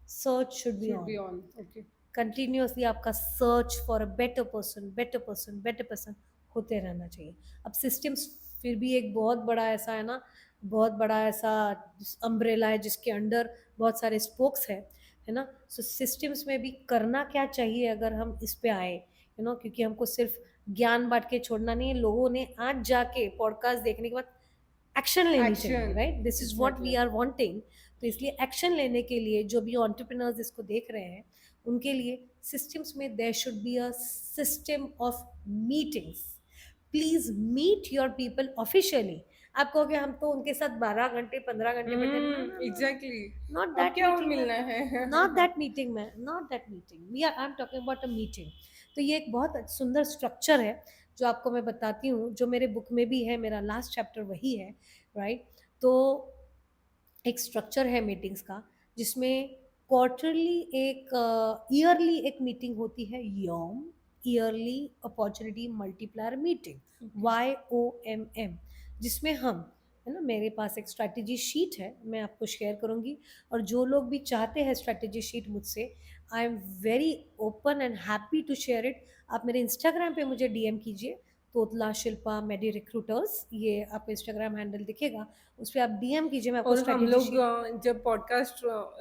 search should be Should on. be on. Okay. Continuously आपका search for a better person, better person, better person होते रहना चाहिए. अब systems फिर भी एक बहुत बड़ा ऐसा है ना, बहुत बड़ा ऐसा अम्ब्रेला है जिसके अंडर बहुत सारे स्पोक्स है ना. सो सिस्टम्स में भी करना क्या चाहिए अगर हम इस पे आए, क्योंकि हमको सिर्फ ज्ञान बांट के छोड़ना नहीं है. लोगों ने आज जाके पॉडकास्ट देखने के बाद एक्शन लेनी चाहिए, Action. Right. This is what we Exactly. Are wanting. तो इसलिए एक्शन लेने के लिए जो भी एंटरप्रेन्योर्स इसको देख रहे हैं उनके लिए सिस्टम्स में there should be a system of meetings. Please meet your people officially. आप कहोगे हम तो उनके साथ 12 घंटे 15 घंटे बैठे. Exactly. नॉट अब दैट क्या और मीटिंग, मिलना है? Not that meeting man, not that meeting. We are, I am talking about a meeting. तो ये एक बहुत सुंदर स्ट्रक्चर है जो आपको मैं बताती हूँ, जो मेरे बुक में भी है. मेरा लास्ट चैप्टर वही है, राइट. तो एक स्ट्रक्चर है मीटिंग्स का जिसमें क्वार्टरली एक ईयरली एक मीटिंग होती है, YOMM, yearly opportunity multiplier meeting, YOMM, जिसमें हम, है ना, मेरे पास एक स्ट्रैटेजी शीट है, मैं आपको शेयर करूंगी. और जो लोग भी चाहते हैं स्ट्रैटेजी शीट मुझसे, I am very open and happy to share it. आप मेरे इंस्टाग्राम पे मुझे DM कीजिए, तोतला शिल्पा मेडी रिक्रूटर्स, ये आपको इंस्टाग्राम हैंडल दिखेगा, उस पर आप DM कीजिए, मैं आपको और हम स्ट्रैटेजी लोग शीट जब पॉडकास्ट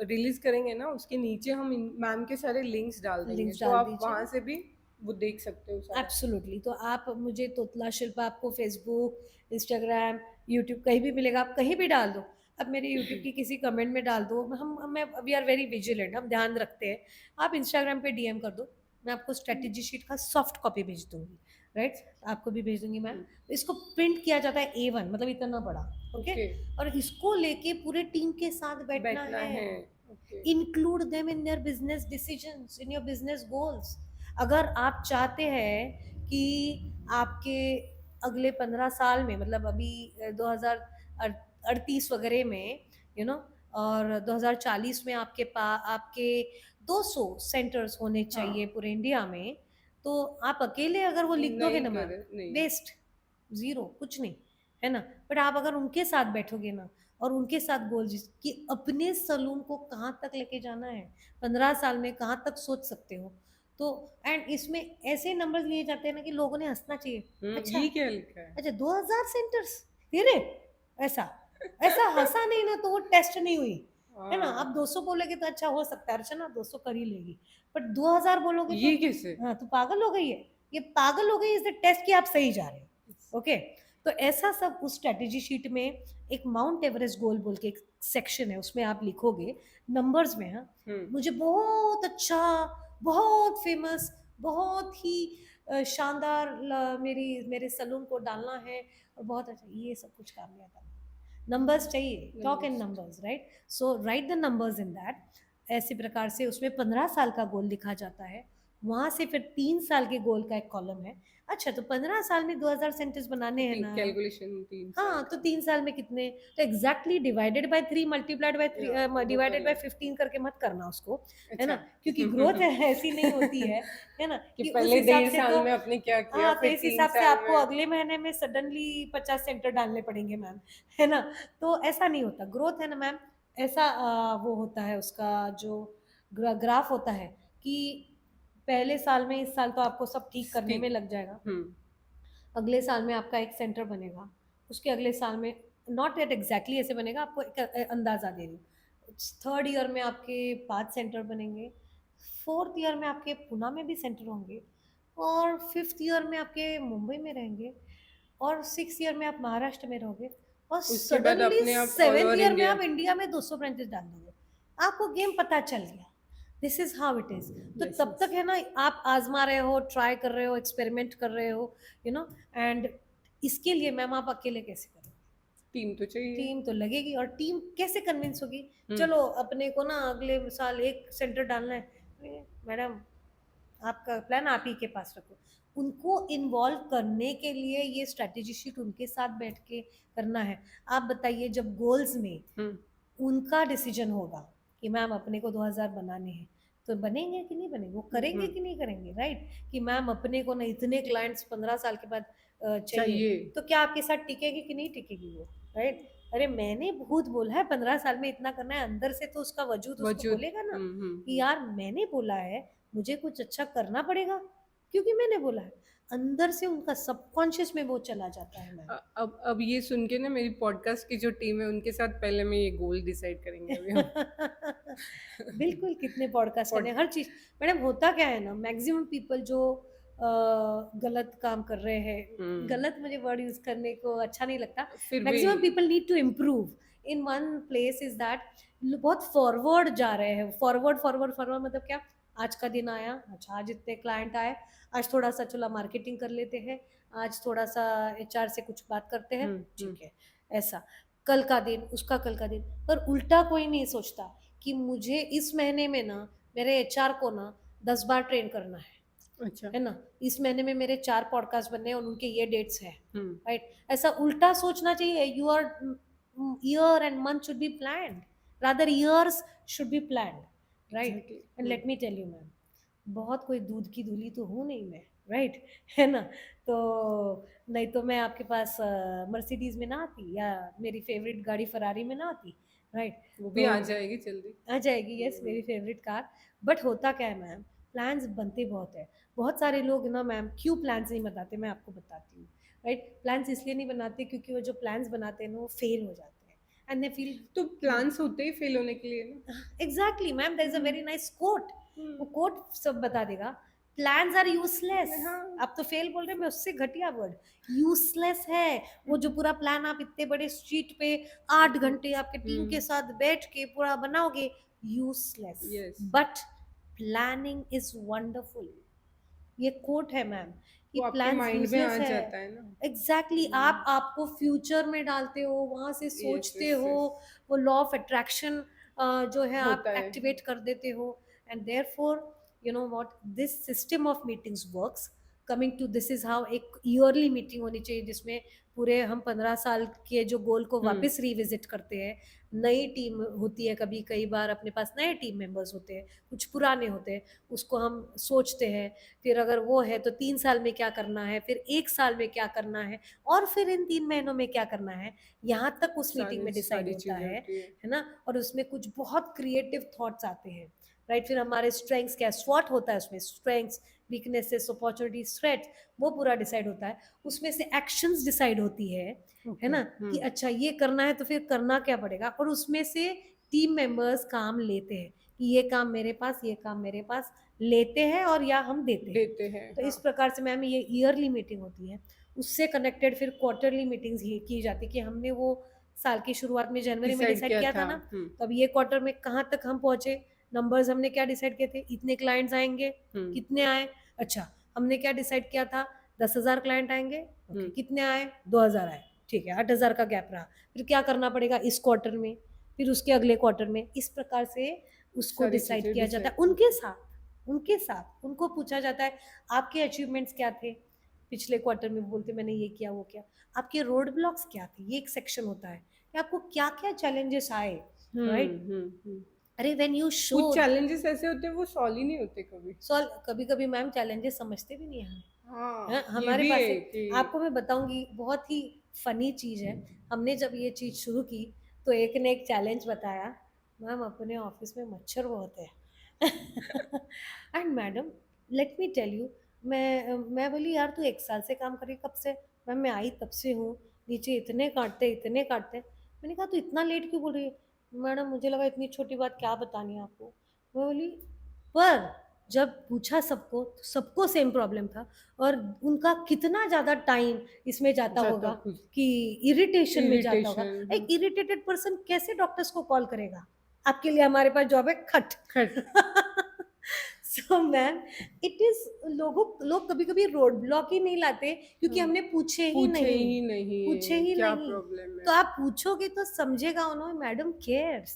रिलीज करेंगे ना, उसके नीचे हम मैम के सारे लिंक्स डाल देंगे, लिंक्स तो डाल आप दीजिए. वहां से भी वो देख सकते हो सारा. एब्सोल्युटली. तो आप मुझे तोतला शिल्पा आपको फेसबुक, इंस्टाग्राम, यूट्यूब कहीं भी मिलेगा, आप कहीं भी डाल दो. अब मेरे यूट्यूब की किसी कमेंट में डाल दो, मैं वी आर वेरी विजिलेंट, हम ध्यान रखते हैं. आप इंस्टाग्राम पे DM कर दो, मैं आपको स्ट्रेटेजी शीट का सॉफ्ट कॉपी भेज दूंगी, राइट. आपको भी भेज दूंगी मैम. इसको प्रिंट किया जाता है A1, मतलब इतना बड़ा, ओके. ओके. और इसको लेके पूरे टीम के साथ बैठना बैठना है. है. Okay. Include them in their business decisions, in your business goals. अगर आप चाहते हैं कि आपके अगले 15 साल में, मतलब अभी 2038 वगैरह में, और 2040 में आपके 200 सेंटर्स होने चाहिए पूरे इंडिया में, तो आप अकेले अगर वो लिख दोगे ना मैम, नहीं. वेस्ट, जीरो, कुछ नहीं, है ना. बट आप अगर उनके साथ बैठोगे ना और उनके साथ गोल कि अपने सलून को कहाँ तक लेके जाना है, 15 साल में कहाँ तक सोच सकते हो. तो एंड इसमें ऐसे नंबर्स लिए जाते हैं ना कि लोगों ने हंसना चाहिए. अच्छा, ये क्या लिखा है? अच्छा 2000 सेंटर्स तेरे, ऐसा ऐसा हंसा नहीं ना तो वो टेस्ट नहीं हुई, है ना. आप 200 बोलोगे तो अच्छा हो सकता है अर्चना 200 कर ही लेगी, बट 2000 बोलोगे ये तो कैसे? हाँ, तो पागल हो गई है. ये पागल हो गई इस टेस्ट की, आप सही जा रहे हो, ओके. तो ऐसा सब उस स्ट्रेटेजी शीट में एक माउंट एवरेस्ट गोल बोल के एक सेक्शन है, उसमें आप लिखोगे नंबर्स में. हाँ, मुझे बहुत अच्छा, बहुत फेमस, बहुत ही शानदार मेरे सलून को डालना है और बहुत अच्छा, ये सब कुछ काम नहीं आता. नंबर्स चाहिए, talk in numbers, right. So right the numbers in that. ऐसे प्रकार से उसमें 15 साल का गोल लिखा जाता है. वहां से फिर 3 साल के गोल का एक कॉलम है. अच्छा, तो 15 साल में 2000 सेंटेंस बनाने हैं ना, कैलकुलेशन 3 हाँ, तो 3 साल में कितने, तो exactly divided by 3 multiplied by 3 divided by 15 करके मत करना उसको, है ना, क्योंकि ग्रोथ ऐसी नहीं होती है ना, कि कि पहले उस हिसाब 1.5 से साल तो, में आपने क्या किया, हाँ, तो फिर इस 3 हिसाब से साल आपको में. अगले महीने में सडनली 50 सेंटर डालने पड़ेंगे मैम, है ना. तो ऐसा नहीं होता. ग्रोथ है ना मैम, ऐसा वो होता है उसका जो ग्राफ होता है कि पहले साल में, इस साल तो आपको सब ठीक करने में लग जाएगा, अगले साल में आपका एक सेंटर बनेगा, उसके अगले साल में, नॉट एट एग्जैक्टली ऐसे बनेगा, आपको एक अंदाजा दे रही हूँ. 3rd ईयर में आपके 5 सेंटर बनेंगे, 4th ईयर में आपके पुणे में भी सेंटर होंगे, और 5th ईयर में आपके मुंबई में रहेंगे, और 6th ईयर में आप महाराष्ट्र में रहोगे, और उसके बाद सडनली अपने आप all 7th over ईयर में India. आप इंडिया में 200 ब्रांचेस डाल दोगे. आपको गेम पता चल गया. This is how it is. तो Yes, तब yes. तक है ना, आप आजमा रहे हो, ट्राई कर रहे हो, एक्सपेरिमेंट कर रहे हो, एंड इसके लिए मैम आप अकेले कैसे करोगे, टीम तो चाहिए. टीम तो लगेगी. और टीम कैसे कन्विंस होगी, चलो अपने को ना अगले साल एक सेंटर डालना है, मैडम आपका प्लान आप ही के पास रखो. उनको इन्वॉल्व करने के लिए ये स्ट्रेटेजी शीट उनके साथ बैठ के करना है. आप बताइए, जब गोल्स में उनका डिसीजन होगा, कि मैम अपने को 2000 बनाने हैं, तो बनेंगे कि नहीं बनेंगे, वो करेंगे कि नहीं करेंगे, राइट? कि मैम अपने को ना इतने क्लाइंट्स 15 साल के बाद चाहिए, चाहिए। तो क्या आपके साथ टिकेगी कि नहीं टिकेगी वो, राइट? अरे मैंने बहुत बोला है 15 साल में इतना करना है, अंदर से तो उसका वजूद उसको वजूद। बोलेगा ना कि हम्म। यार मैंने बोला है, मुझे कुछ अच्छा करना पड़ेगा, क्योंकि मैंने बोला है। अंदर से उनका सबकॉन्शियस में वो चला जाता है मैम। अब ये सुन के ना मेरी पॉडकास्ट की जो टीम है उनके साथ पहले मैं ये गोल डिसाइड करेंगे अभी हम। बिल्कुल, कितने पॉडकास्ट करने पॉड हैं, हर चीज। मैडम होता क्या है ना, मैक्सिमम पीपल जो गलत काम कर रहे हैं, हम्म। गलत मुझे वर्ड यूज करने को अच्छा नहीं लगता, फिर भी। Maximum people need to improve in one place is that, बहुत फॉरवर्ड जा रहे हैं, फॉरवर्ड फॉरवर्ड फॉरवर्ड, मतलब क्या, आज का दिन आया, अच्छा आज इतने क्लाइंट आए, आज थोड़ा सा चला मार्केटिंग कर लेते हैं, आज थोड़ा सा एचआर से कुछ बात करते हैं, हम्म। ठीक है, ऐसा, कल का दिन उसका, कल का दिन। पर उल्टा कोई नहीं सोचता कि मुझे इस महीने में ना मेरे एचआर को ना 10 बार ट्रेन करना अच्छा। है ना, इस महीने में मेरे 4 पॉडकास्ट बनने हैं और उनके ये डेट्स हैं, हम्म। राइट? ऐसा उल्टा सोचना चाहिए, your year and month should be planned, rather years should be planned, right? Exactly. And let me tell you ma'am, बहुत कोई दूध की धूली तो हूँ नहीं मैं, राइट? है ना? तो नहीं तो मैं आपके पास मर्सिडीज में ना आती, या मेरी फेवरेट गाड़ी फरारी में ना आती, राइट? वो भी तो आ जाएगी जल्दी। आ जाएगी, यस, मेरी फेवरेट कार। बट होता क्या है मैम, प्लान्स बनते बहुत है, बहुत सारे लोग ना मैम क्यों प्लान्स नहीं बनाते, मैं आपको बताती हूँ, राइट? प्लान्स इसलिए नहीं बनाते क्योंकि वो जो प्लान्स बनाते हैं ना वो फेल हो जाते हैं, एंड दे फील तो कि प्लान्स होते ही फेल होने के लिए ना। Exactly ma'am, there is a very nice quote, वो हम्म। कोट सब बता देगा, प्लान्स आर यूजलेस। हाँ। आप तो फेल बोल रहे हैं, मैं उससे घटिया वर्ड, यूजलेस है। वो जो पूरा प्लान आप इतने बड़े स्ट्रीट पे 8 घंटे आपके टीम के साथ बैठ के पूरा बनाओगे, useless. Yes. But planning is wonderful, ये कोट है मैम, कि वो आपके प्लान्स माइंड में आ यूजलेस है। जाता है ना। एग्जैक्टली exactly, आप आपको फ्यूचर में डालते हो, वहां से यस सोचते यस हो, यस। वो लॉ ऑफ अट्रैक्शन जो है आप होता है। एक्टिवेट कर देते हो, and therefore you know what, this system of meetings works. Coming to this is how एक ईयरली मीटिंग होनी चाहिए, जिसमें पूरे हम 15 साल के जो गोल को हम्म। वापस रिविजिट करते हैं। नई टीम होती है, कभी कई बार अपने पास नए टीम मेंबर्स होते हैं, कुछ पुराने होते हैं, उसको हम सोचते हैं, फिर अगर वो है तो 3 साल में क्या करना है, फिर 1 साल में क्या करना है, और फिर इन 3 महीनों में क्या करना है, यहाँ तक उस मीटिंग सारी में डिसाइड सारी होता चीजें होती है ना? और उसमें कुछ बहुत क्रिएटिव थॉट्स आते हैं, राइट? फिर हमारे स्ट्रेंथ्स क्या, स्वॉट होता है उसमें, स्ट्रेंथ्स, वीकनेसेस, अपॉर्चुनिटीज, थ्रेट्स, वो पूरा डिसाइड होता है। उसमें से एक्शंस डिसाइड होती है। है ओके। ना, कि अच्छा ये करना है तो फिर करना क्या पड़ेगा, और उसमें से टीम मेंबर्स काम लेते हैं कि ये काम मेरे पास, ये काम मेरे पास, लेते हैं और या हम देते हैं। देते हैं तो हाँ। इस प्रकार से मैम ये ईयरली मीटिंग होती है। उससे कनेक्टेड फिर क्वार्टरली मीटिंग्स की जाती है, कि हमने वो साल की शुरुआत में जनवरी में डिसाइड डिसाइड किया किया था था। ना, हम्म। तो अब ये क्वार्टर में कहाँ तक हम पहुंचे, नंबर्स हमने क्या डिसाइड किए थे, इतने क्लाइंट्स आएंगे, हम्म। कितने आए, अच्छा हमने क्या डिसाइड किया था, 10,000 क्लाइंट आएंगे, ओके, हम्म। कितने आए, 2,000 आए, ठीक है, 8,000 का गैप रहा, फिर क्या करना पड़ेगा इस क्वार्टर में, फिर उसके अगले क्वार्टर में, इस प्रकार से उसको सारी डिसाइड चीजें किया जाता है डिसाइड उनके करते हैं। साथ। उनके साथ उनको पूछा जाता है आपके अचीवमेंट्स क्या थे पिछले क्वार्टर में, बोलते मैंने ये किया वो किया, आपके रोड ब्लॉक्स क्या थे, ये एक सेक्शन होता है कि आपको क्या क्या चैलेंजेस आए, राइट? हम्म। अरे व्हेन यू शो कुछ चैलेंजेस ऐसे होते हैं वो सॉल्व ही नहीं होते कभी। सॉल्व, कभी कभी मैम चैलेंजेस समझते भी नहीं हैं हाँ ये हमारे भी पास है एक, कि। आपको मैं बताऊंगी बहुत ही फनी चीज है। हमने जब ये चीज शुरू की तो एक ने एक चैलेंज बताया, मैम अपने ऑफिस में मच्छर बहुत है। And madam, let me tell you, मैं बोली यार तू 1 साल से काम कर रही कब से, मैम मैं आई तब से हूँ, नीचे इतने काटते इतने काटते। मैंने कहा तू इतना लेट क्यों बोल रही है, मैडम मुझे लगा इतनी छोटी बात क्या बतानी है आपको। मैं बोली पर जब पूछा सबको तो सबको सेम प्रॉब्लम था, और उनका कितना ज़्यादा टाइम इसमें जाता जाता होगा, कुछ। कि इरिटेशन में जाता होगा। इरिटेशन। एक इरिटेटेड पर्सन कैसे डॉक्टर्स को कॉल करेगा, आपके लिए हमारे पास जॉब है, खट। खट। सो मैम, इट इज, लोग कभी कभी रोड ब्लॉक ही नहीं लाते क्योंकि हाँ, हमने पूछे ही पूछे नहीं, ही पूछे नहीं ही क्या नहीं। प्रॉब्लम तो है। आप पूछोगे तो समझेगा उन्होंने, madam cares,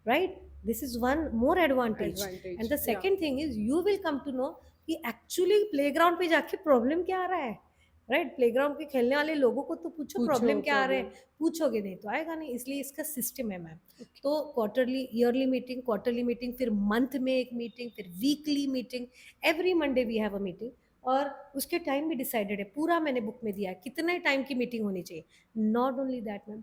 right? This is one more advantage. Advantage And the या। second thing is you will come to know कि actually playground पे जाके प्रॉब्लम क्या आ रहा है, राइट? प्लेग्राउंड पे खेलने वाले लोगों को तो पूछो पूछो प्रॉब्लम क्या आ रहा है, प्रॉब्लम। पूछोगे नहीं तो आएगा नहीं, इसलिए इसका सिस्टम है मैम। ओके। तो क्वार्टरली मीटिंग, फिर मंथ में एक मीटिंग, फिर weekly meeting, every Monday we have a meeting. और उसके टाइम भी डिसाइडेड है, पूरा मैंने बुक में दिया है कितने टाइम की मीटिंग होनी चाहिए। Not only that ma'am,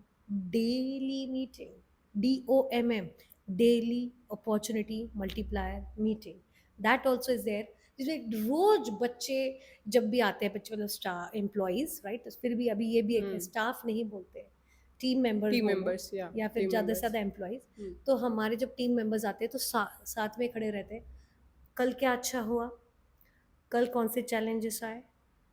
daily meeting, DOMM, daily opportunity multiplier meeting, that also is there. जिसमें रोज बच्चे जब भी आते हैं, बच्चे मतलब स्टाफ एम्प्लॉयज, राइट, फिर भी अभी ये भी एक हम्म। स्टाफ नहीं बोलते, टीम मेंबर्स टीम बोलो, मेंबर्स, या या फिर टीम ज़्यादा से मेंबर्स। ज़्यादा एम्प्लॉयज। हम्म। तो हमारे जब टीम मेंबर्स आते हैं तो साथ में खड़े रहते हैं, कल क्या अच्छा हुआ, कल कौन से चैलेंजेस आए,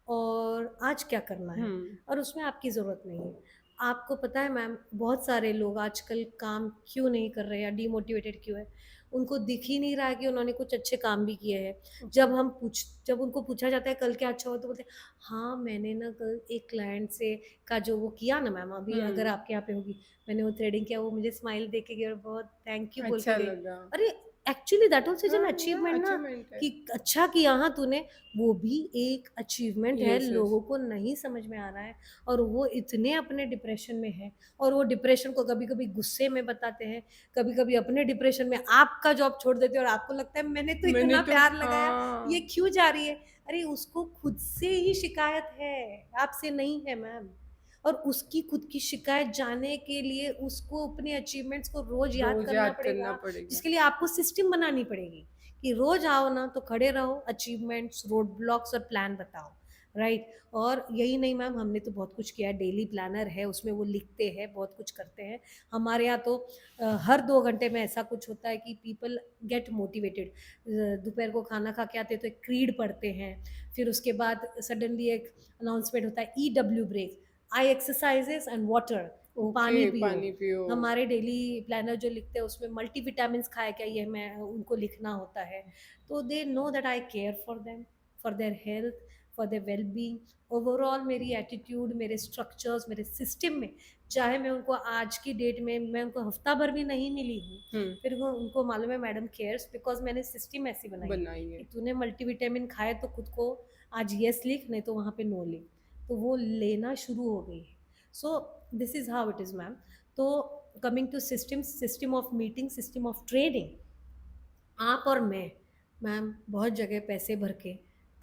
और आज क्या करना है। हम्म। और उसमें आपकी ज़रूरत नहीं है। आपको पता है मैम, बहुत सारे लोग आजकल काम क्यों नहीं कर रहे या डीमोटिवेटेड क्यों है, उनको दिख ही नहीं रहा है कि उन्होंने कुछ अच्छे काम भी किए हैं। ओके। जब उनको पूछा जाता है कल क्या अच्छा हुआ, तो बोलते हैं हाँ मैंने ना कल एक क्लाइंट से का जो वो किया ना मैम, अभी अगर हम्म। आपके यहाँ पे होगी, मैंने वो थ्रेडिंग किया, वो मुझे स्माइल देके गई और बहुत थैंक यू बोल के अच्छा गई। लगा। अरे actually that also is an हाँ, या अचीवमेंट ना, अचीवमेंट है। कि अच्छा किया हाँ तूने, वो भी एक अचीवमेंट है। Yes yes. लोगों को नहीं समझ में आ रहा है, और वो इतने अपने डिप्रेशन में है, और वो डिप्रेशन को कभी कभी गुस्से में बताते हैं, कभी कभी अपने डिप्रेशन में आपका जॉब छोड़ देते हैं, और आपको लगता है मैंने तो मैंने इतना तो, प्यार लगाया, ये हाँ। क्यों जा रही है। अरे उसको खुद से ही शिकायत है, आपसे नहीं है मैम। और उसकी खुद की शिकायत जाने के लिए उसको अपने अचीवमेंट्स को रोज याद रोज करना याद करना पड़ेगा, पड़ेगा। जिसके लिए आपको सिस्टम बनानी पड़ेगी, कि रोज आओ ना तो खड़े रहो, अचीवमेंट्स, रोड ब्लॉक्स और प्लान बताओ, राइट। और यही नहीं मैम, हमने तो बहुत कुछ किया है, डेली प्लानर है, उसमें वो लिखते हैं, बहुत कुछ करते हैं। हमारे यहाँ तो हर 2 घंटे में ऐसा कुछ होता है कि पीपल गेट मोटिवेटेड। दोपहर को खाना खा के आते हैं तो एक क्रीड पढ़ते हैं, फिर उसके बाद सडनली एक अनाउंसमेंट होता है, EW break, eye exercises and water, okay, पानी पियो। पानी पियो। हमारे डेली प्लानर जो लिखते हैं उसमें मल्टीविटामिन खाया क्या, ये मैं उनको लिखना होता है। तो they know that I care for them, for their health, for their well being. Overall मेरी एटीट्यूड, मेरे स्ट्रक्चर्स, मेरे सिस्टम में, चाहे मैं उनको आज की डेट में, मैं उनको हफ्ता भर भी नहीं मिली हूँ, हम्म। फिर वो उनको मालूम है मैडम केयर्स, बिकॉज मैंने सिस्टम ऐसी बनाई है बनाइए। कि तूने मल्टीविटामिन खाए तो खुद को आज यस लिख, नहीं तो वहाँ पे नो लिख, तो वो लेना शुरू हो गई है। So this is how it is ma'am. तो coming to system of meeting, system of training, आप और मैं मैम बहुत जगह पैसे भर के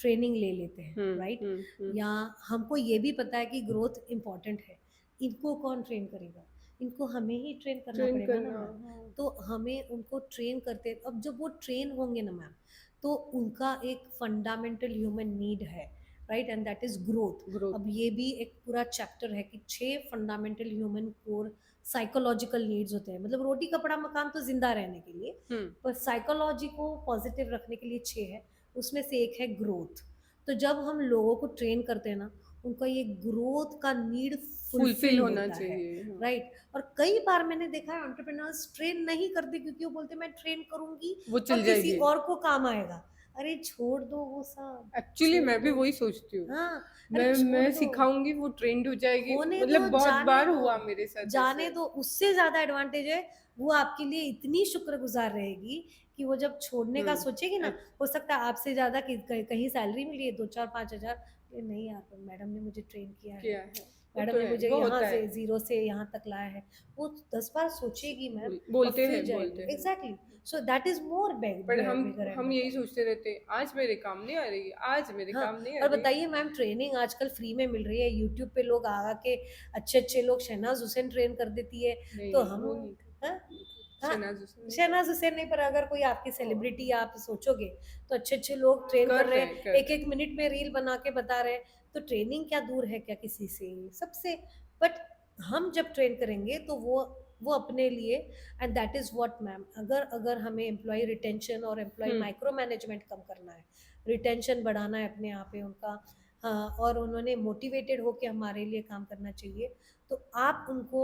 ट्रेनिंग ले लेते हैं, राइट। हम्म। या हमको ये भी पता है कि ग्रोथ इम्पॉर्टेंट है, इनको कौन ट्रेन करेगा, इनको हमें ही ट्रेन करना ट्रेन पड़ेगा ना करना, मैम। हाँ। तो हमें उनको ट्रेन करते, अब जब वो ट्रेन होंगे ना मैम, तो उनका एक फंडामेंटल ह्यूमन नीड है, right, and that is growth. अब ग्रोथ। ये भी एक पूरा चैप्टर है कि 6 fundamental human core psychological needs होते हैं, मतलब रोटी कपड़ा मकान तो जिंदा रहने के लिए, हम्म। पर साइकोलॉजी को पॉजिटिव रखने के लिए 6 है, उसमें से एक है ग्रोथ। तो जब हम लोगों को ट्रेन करते हैं ना, उनका ये ग्रोथ का नीड फुलफिल फुलफिल होना होता है, चाहिए, हाँ। राइट। और कई बार मैंने देखा है एंटरप्रेन्योर्स ट्रेन नहीं करते, क्योंकि वो बोलते मैं ट्रेन करूंगी वो और चल किसी जाएगी। और को काम आएगा। अरे छोड़ दो वो सब, एक्चुअली छोड़ मैं भी दो। वही सोचती हूँ। हाँ, अरे छोड़ मैं दो, सिखाऊंगी, वो ट्रेंड हो जाएगी, होने दो, मतलब बहुत जाने बार दो, हुआ मेरे साथ जाने ऐसे। दो। उससे ज्यादा एडवांटेज है, वो आपके लिए इतनी शुक्रगुजार रहेगी कि वो जब छोड़ने का सोचेगी ना, अच्छा। हो सकता है आपसे ज्यादा कहीं सैलरी मिली है 2 4 5 हजार, ये नहीं यार, पर मैडम ने मुझे ट्रेन किया है, किया है। वो मैडम तो ने है, मुझे वो यहाँ होता है। से जीरो से यहाँ तक लाया है, वो 10 बार सोचेगी मैम, और बोलते फिर हैं, जाएगी। बोलते हैं। Exactly, so that is more पर बिगर एंड हम यही बेटर। सोचते रहते हैं, आज मेरे काम नहीं आ रही, आज मेरे हाँ, काम नहीं आ और रही। बताइए मैम, ट्रेनिंग आजकल फ्री में मिल रही है, यूट्यूब पे लोग आ के अच्छे अच्छे लोग, शहनाज हुसैन ट्रेन कर देती है। तो नहीं, हम, वो नहीं हाँ, करती। हाँ, शहनाज हुसैन नहीं शहनाज करती। हुसैन नहीं, पर अगर कोई आपकी और सेलिब्रिटी आप सोचोगे, तो अच्छे अच्छे लोग ट्रेन कर कर रहे रहे हैं, हैं, कर एक रहे एक हैं। मिनट में रील बना के बता रहे हैं। तो ट्रेनिंग क्या दूर है क्या किसी से, सबसे। बट हम जब ट्रेन करेंगे तो वो अपने लिए, and that is what ma'am, अगर अगर हमें एम्प्लॉय रिटेंशन और एम्प्लॉय हम्म। माइक्रो मैनेजमेंट कम करना है, रिटेंशन बढ़ाना है अपने यहाँ पे उनका, हाँ, और उन्होंने मोटिवेटेड होकर हमारे लिए काम करना चाहिए, तो आप उनको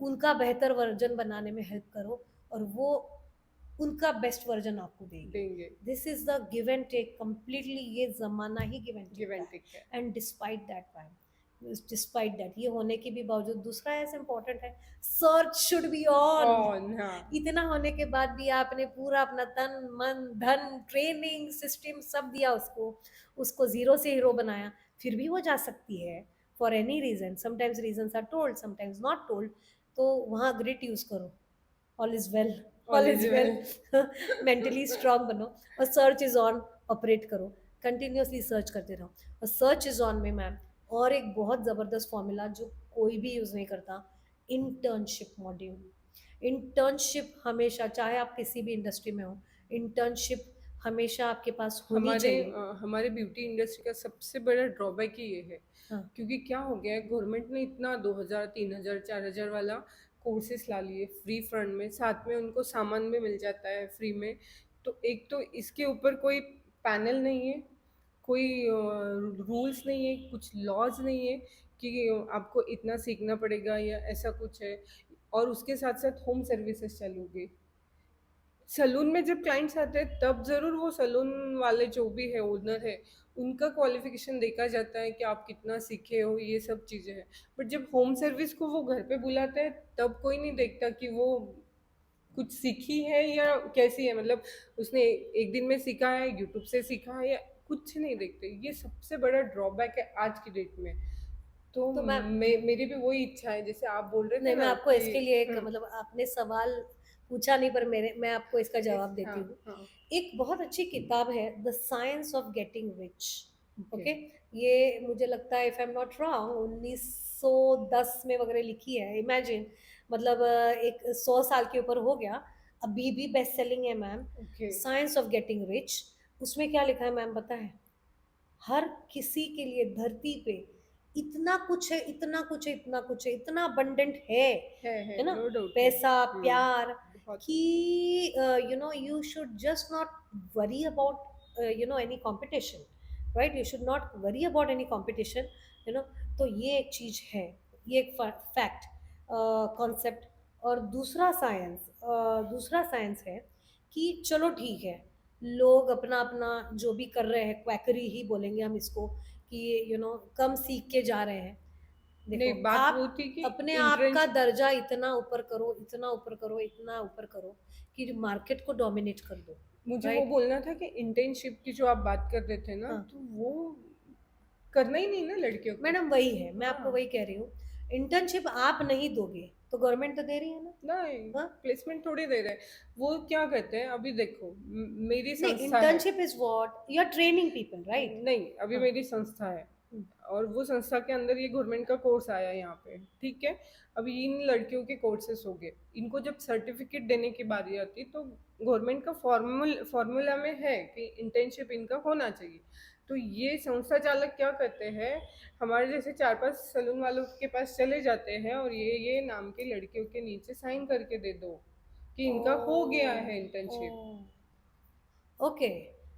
उनका बेहतर वर्जन बनाने में हेल्प करो, और वो उनका बेस्ट वर्जन आपको देंगे। देंगे। This is the give and take, completely ये जमाना ही गिव एंड टेक गिव का एंड है। टेक है। And despite that, despite that, ये होने के भी बावजूद दूसरा ऐसा इंपॉर्टेंट है, search should be on. On, हाँ। इतना होने के बाद भी आपने पूरा अपना तन मन धन ट्रेनिंग सिस्टम सब दिया उसको, उसको जीरो से हीरो बनाया, फिर भी वो जा सकती है for any reason, sometimes reasons are told sometimes not told, तो वहाँ ग्रिट यूज करो, all is well, all all is is well. Well. Mentally strong बनो, और सर्च इज ऑन, ऑपरेट करो, कंटिन्यूअसली सर्च करते रहो। और सर्च इज ऑन में मैम और एक बहुत ज़बरदस्त फॉर्मूला जो कोई भी यूज़ नहीं करता, इंटर्नशिप मॉड्यूल। इंटर्नशिप हमेशा, चाहे आप किसी भी इंडस्ट्री में हो, इंटर्नशिप हमेशा आपके पास होनी चाहिए। हमारे ब्यूटी इंडस्ट्री का सबसे बड़ा ड्रॉबैक ही ये है, हाँ, क्योंकि क्या हो गया है, गवर्नमेंट ने इतना 2000 3000 4000 वाला कोर्सेस ला लिए फ्री फंड में, साथ में उनको सामान भी मिल जाता है फ्री में। तो एक तो इसके ऊपर कोई पैनल नहीं है, कोई रूल्स नहीं है, कुछ लॉज नहीं है कि आपको इतना सीखना पड़ेगा या ऐसा कुछ है। और उसके साथ साथ होम सर्विसेज चालू गई। सैलून में जब क्लाइंट्स आते हैं तब ज़रूर वो सैलून वाले जो भी है ओनर है, उनका क्वालिफिकेशन देखा जाता है कि आप कितना सीखे हो, ये सब चीज़ें हैं। बट जब होम सर्विस को वो घर पे बुलाते हैं तब कोई नहीं देखता कि वो कुछ सीखी है या कैसी है, मतलब उसने एक दिन में सीखा है, यूट्यूब से सीखा है, या कुछ नहीं देखते। ये सबसे बड़ा ड्रॉबैक है आज की डेट में। तो तो मैं, मेरी भी वही इच्छा है, जैसे आप बोल रहे थे नहीं, मैं ना आपको कि इसके लिए एक, मतलब आपने सवाल पूछा नहीं पर मेरे, मैं आपको इसका जवाब हाँ देती हूँ। हाँ। एक बहुत अच्छी किताब है, the science of getting rich. Okay. Okay, ये मुझे लगता है, if I am not wrong, 1910 में वगैरह लिखी है, इमेजिन, मतलब एक 100 साल के ऊपर हो गया, अभी भी बेस्ट सेलिंग है ma'am. Okay. Science of getting rich, उसमें क्या लिखा है मैम पता है? हर किसी के लिए धरती पे इतना कुछ है, इतना कुछ है, इतना कुछ है, इतना abundant है, है ना, नो डाउट है। पैसा, प्यार, बहुत है। कि you know you should just not worry about you know any competition, right, you should not worry about any competition, you know. तो ये एक चीज है, ये एक फैक्ट, कॉन्सेप्ट। और दूसरा साइंस है कि चलो ठीक है, लोग अपना अपना जो भी कर रहे हैं, क्वैकरी ही बोलेंगे हम इसको, कि यू नो कम सीख के जा रहे हैं। देखो, नहीं, बात वो आप थी कि अपने आप का इंटर्नशिप। दर्जा इतना ऊपर करो, इतना ऊपर करो, इतना ऊपर करो कि मार्केट को डोमिनेट कर दो, मुझे वो राइट। बोलना था कि इंटर्नशिप की जो आप बात कर रहे थे ना, हाँ तो वो करना ही नहीं ना लड़कियों को। मैडम, वही है, मैं आपको हाँ। वही कह रही हूँ। इंटर्नशिप आप नहीं दोगे तो गवर्नमेंट तो दे रही है ना। नहीं, हाँ, प्लेसमेंट थोड़ी दे रहे। वो क्या करते हैं, अभी देखो मेरी नहीं, संस्था है। Internship is what you are training people, right. नहीं, अभी हाँ, मेरी संस्था है और वो संस्था के अंदर ये गवर्नमेंट का कोर्स आया यहाँ पे, ठीक है। अभी इन लड़कियों के कोर्सेस हो गए, इनको जब सर्टिफिकेट देने की बारी आती तो गवर्नमेंट का फॉर्मूला में है कि इंटर्नशिप इनका होना चाहिए। तो ये संस्था चालक क्या करते हैं, हमारे जैसे 4 5 सैलून वालों के पास चले जाते हैं और ये नाम की लड़कियों के नीचे साइन करके दे दो कि ओ, इनका हो गया है इंटर्नशिप। ओ, ओके,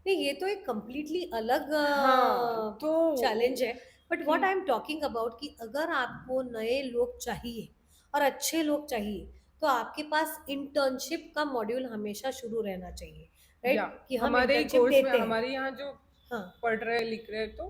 नहीं, ये तो एक कंप्लीटली अलग हाँ, तो चैलेंज है। बट कि what I am talking about, कि अगर आपको नए लोग चाहिए और अच्छे लोग चाहिए, तो आपके पास इंटर्नशिप का मॉड्यूल हमेशा शुरू रहना चाहिए, या राइट, कि हम हमारे ही इंटर्नशिप कोर्स में देते हैं। हमारे यहाँ जो हाँ, पढ़ रहे लिख रहे तो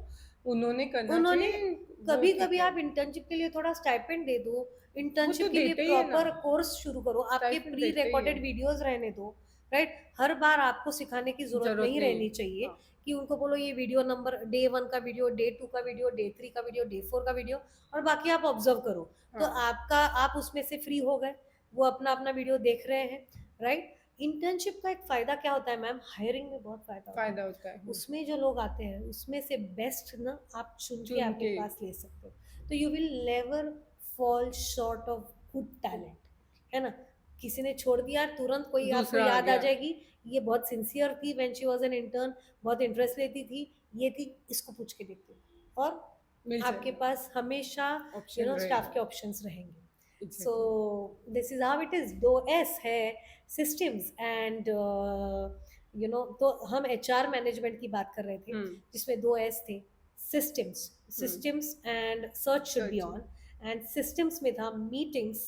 उन्होंने करना उन्होंने, चाहिए। वो कभी ठीक कभी है, आप इंटर्नशिप के लिए थोड़ा स्टाइपेंड दे दो, वो तो इंटर्नशिप के लिए देते ही है ना, प्रॉपर कोर्स शुरू करो, आपके स्टाइपेंड प्री देते ही है। रिकॉर्डेड वीडियोस रहने दो, राइट। हर बार आपको सिखाने की जरूरत जरूरत नहीं नहीं रहनी है। चाहिए, हाँ कि उनको बोलो ये वीडियो नंबर डे 1 का वीडियो, डे 2 का वीडियो, डे 3 का वीडियो, डे 4 का वीडियो, और बाकी आप ऑब्जर्व करो। तो हाँ, आपका, आप उसमें से फ्री हो गए, वो अपना अपना वीडियो देख रहे हैं, राइट। इंटर्नशिप का एक फायदा क्या होता है मैम, हायरिंग में बहुत फायदा होता है। फायदा होता है। उसमें जो लोग आते हैं उसमें से बेस्ट ना आप चुन के चुन अपने के। पास ले सकते हो, तो you will never fall short of good talent, है ना। किसी ने छोड़ दिया तुरंत, कोई आपको दूसरा आ याद आ गया, जाएगी, ये बहुत सिंसियर थी when she was an intern, बहुत इंटरेस्ट लेती थी, ये थी, इसको पूछ के देखती हूँ, और मिल आपके जाएगा, पास हमेशा ऑप्शन स्टाफ रहेगा। के ऑप्शंस रहेंगे। So exactly. This is how it is. दो एस है, सिस्टम्स एंड तो हम एचआर मैनेजमेंट की बात कर रहे थे, हम्म। जिसमें दो एस थे, systems, hmm. Systems and search should B search. On. And systems में था मीटिंग्स,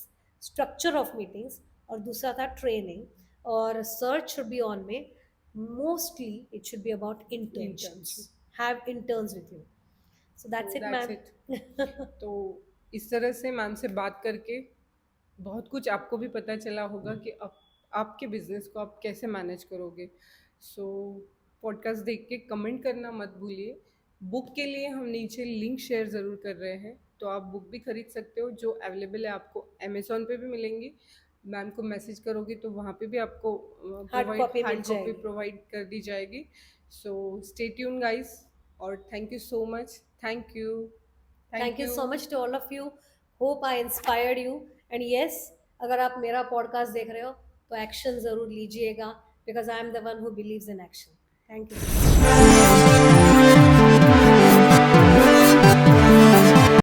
स्ट्रक्चर ऑफ मीटिंग्स, और दूसरा था ट्रेनिंग। और सर्च शुड बी ऑन में mostly it should be about internships, internship. Have interns with you. So that's it, that's ma'am. It. तो इस तरह से मैम से बात करके बहुत कुछ आपको भी पता चला होगा कि आपके बिजनेस को आप कैसे मैनेज करोगे। सो पॉडकास्ट देख के कमेंट करना मत भूलिए। बुक के लिए हम नीचे लिंक शेयर ज़रूर कर रहे हैं, तो आप बुक भी खरीद सकते हो जो अवेलेबल है, आपको अमेज़ॉन पे भी मिलेंगी। मैम को मैसेज करोगे तो वहाँ पे भी आपको हार्ड प्रोवाइड कॉपी मिल हार्ड कॉपी जाएगी. प्रोवाइड कर दी जाएगी। सो स्टे ट्यून गाइस, और thank you so much. Thank you. Thank thank you you. So much to all of you. Hope I inspired you. And yes, अगर आप मेरा podcast देख रहे हो तो एक्शन ज़रूर लीजिएगा, because I am the one who believes in action. Thank you.